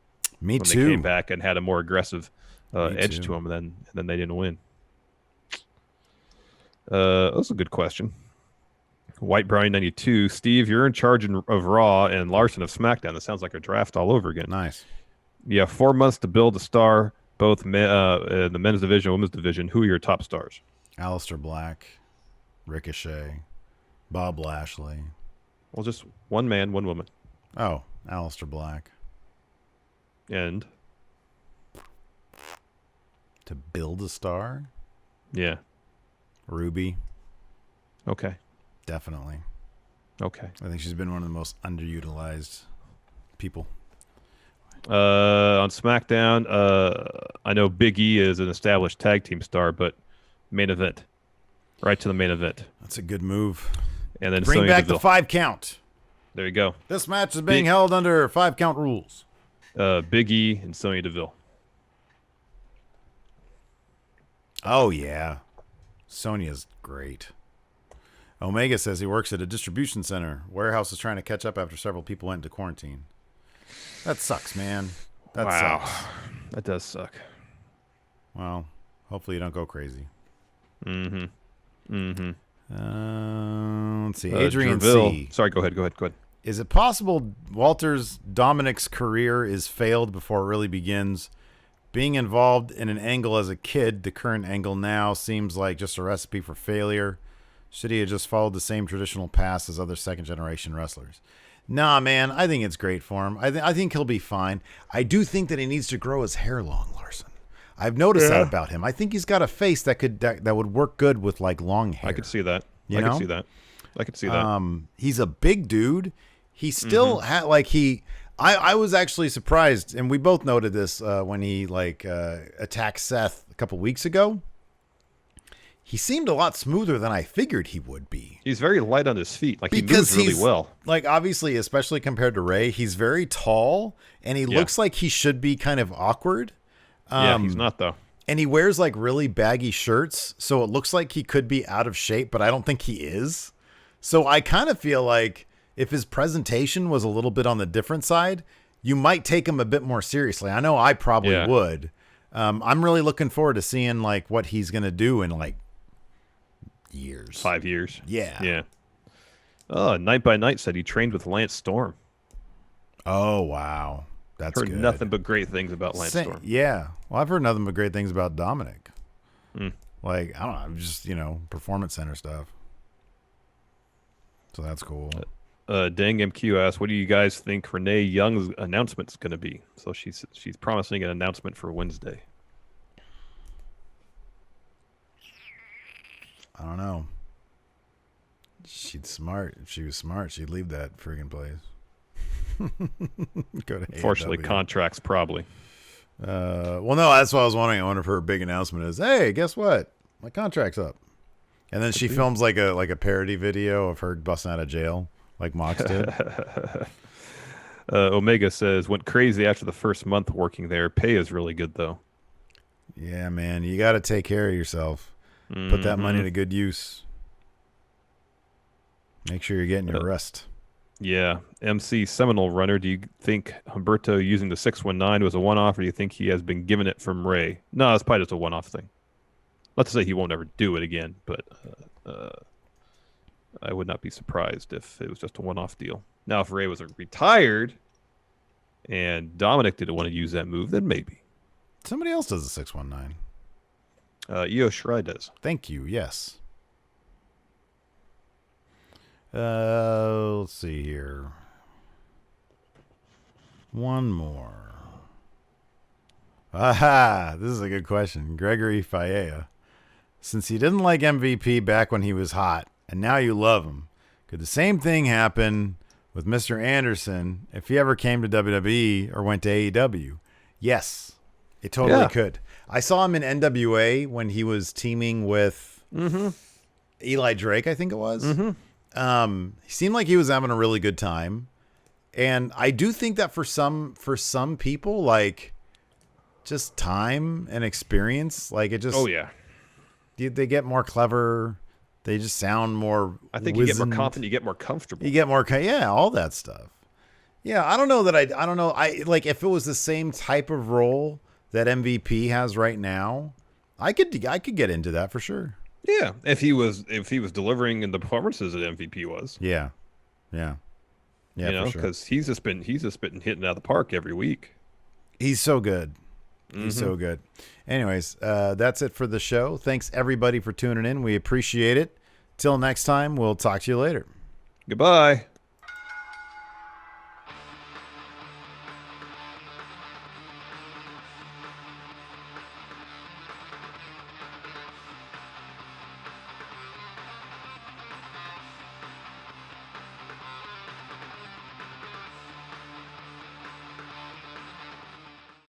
Me when too. They came back and had a more aggressive edge to them, and then they didn't win. That's a good question. White Brownie 92. Steve, you're in charge of Raw and Larson of SmackDown. That sounds like a draft all over again. Nice. You have 4 months to build a star, both in the men's division and women's division. Who are your top stars? Aleister Black, Ricochet, Bob Lashley. Well, just one man, one woman. Oh, Aleister Black. And? To build a star? Yeah. Ruby. Okay. Definitely. Okay. I think she's been one of the most underutilized people. On SmackDown, I know Big E is an established tag team star, but main event. Right to the main event. That's a good move. And then bring Sonya back Deville. the 5 count. There you go. This match is being held under 5 count rules. Big E and Sonya Deville. Oh, yeah. Sonya's great. Omega says he works at a distribution center. Warehouse is trying to catch up after several people went into quarantine. That sucks, man. That sucks. That does suck. Well, hopefully you don't go crazy. Mm-hmm. Mm-hmm. Let's see. Adrian Derville. C. Sorry, go ahead. Is it possible Dominic's career is failed before it really begins? Being involved in an angle as a kid, the current angle now seems like just a recipe for failure. Should he have just followed the same traditional path as other second-generation wrestlers? Nah, man, I think it's great for him. I think he'll be fine. I do think that he needs to grow his hair long, Larson. I've noticed that about him. I think he's got a face that would work good with like long hair. I could see that. I could see that. He's a big dude. He still had like I was actually surprised, and we both noted this when he attacked Seth a couple weeks ago. He seemed a lot smoother than I figured he would be. He's very light on his feet. Like, he moves really well. Like, obviously, especially compared to Ray, he's very tall, and he looks like he should be kind of awkward. Yeah, he's not, though. And he wears, like, really baggy shirts, so it looks like he could be out of shape, but I don't think he is. So I kind of feel like if his presentation was a little bit on the different side, you might take him a bit more seriously. I know I probably would. I'm really looking forward to seeing, like, what he's going to do in, like, years. 5 years. Yeah. Night by Night said he trained with Lance Storm. Oh, wow. That's heard good. nothing but great things about Lance Storm. Yeah. Well, I've heard nothing but great things about Dominic. Like, I don't know, just, Performance Center stuff. So that's cool. Dang MQ asked, what do you guys think Renee Young's announcement's going to be? So she's promising an announcement for Wednesday. I don't know. She's smart. If she was smart, she'd leave that friggin' place. Go to Unfortunately, AEW. contracts probably. Well, no, that's what I was wondering. I wonder if her big announcement is, hey, guess what? My contract's up. And then she films like a parody video of her busting out of jail, like Mox did. Omega says, went crazy after the first month working there. Pay is really good, though. Yeah, man. You got to take care of yourself. Put that money to good use. Make sure you're getting your rest. Yeah. MC Seminole Runner, do you think Humberto using the 619 was a one-off, or do you think he has been given it from Ray? No, it's probably just a one-off thing. Not to say he won't ever do it again, but I would not be surprised if it was just a one-off deal. Now, if Ray was retired and Dominic didn't want to use that move, then maybe. Somebody else does the 619. Io Shirai does. Thank you. Yes. Let's see here. One more. Aha! This is a good question. Gregory Faella since you didn't like MVP back when he was hot, and now you love him, could the same thing happen with Mr. Anderson if he ever came to WWE or went to AEW? Yes, it totally could. I saw him in NWA when he was teaming with Eli Drake, I think it was. He seemed like he was having a really good time. And I do think that for some people, like, just time and experience, like, it just... Oh, yeah. They get more clever. They just sound more I think wizened. you get more confident. You get more comfortable. You get more... Yeah, all that stuff. Yeah, I don't know that I don't know. Like, if it was the same type of role that MVP has right now, I could get into that for sure. Yeah, if he was delivering in the performances that MVP was. Yeah. You know, because he's just been hitting out of the park every week. He's so good. He's so good. Anyways, that's it for the show. Thanks everybody for tuning in. We appreciate it. Till next time, we'll talk to you later. Goodbye.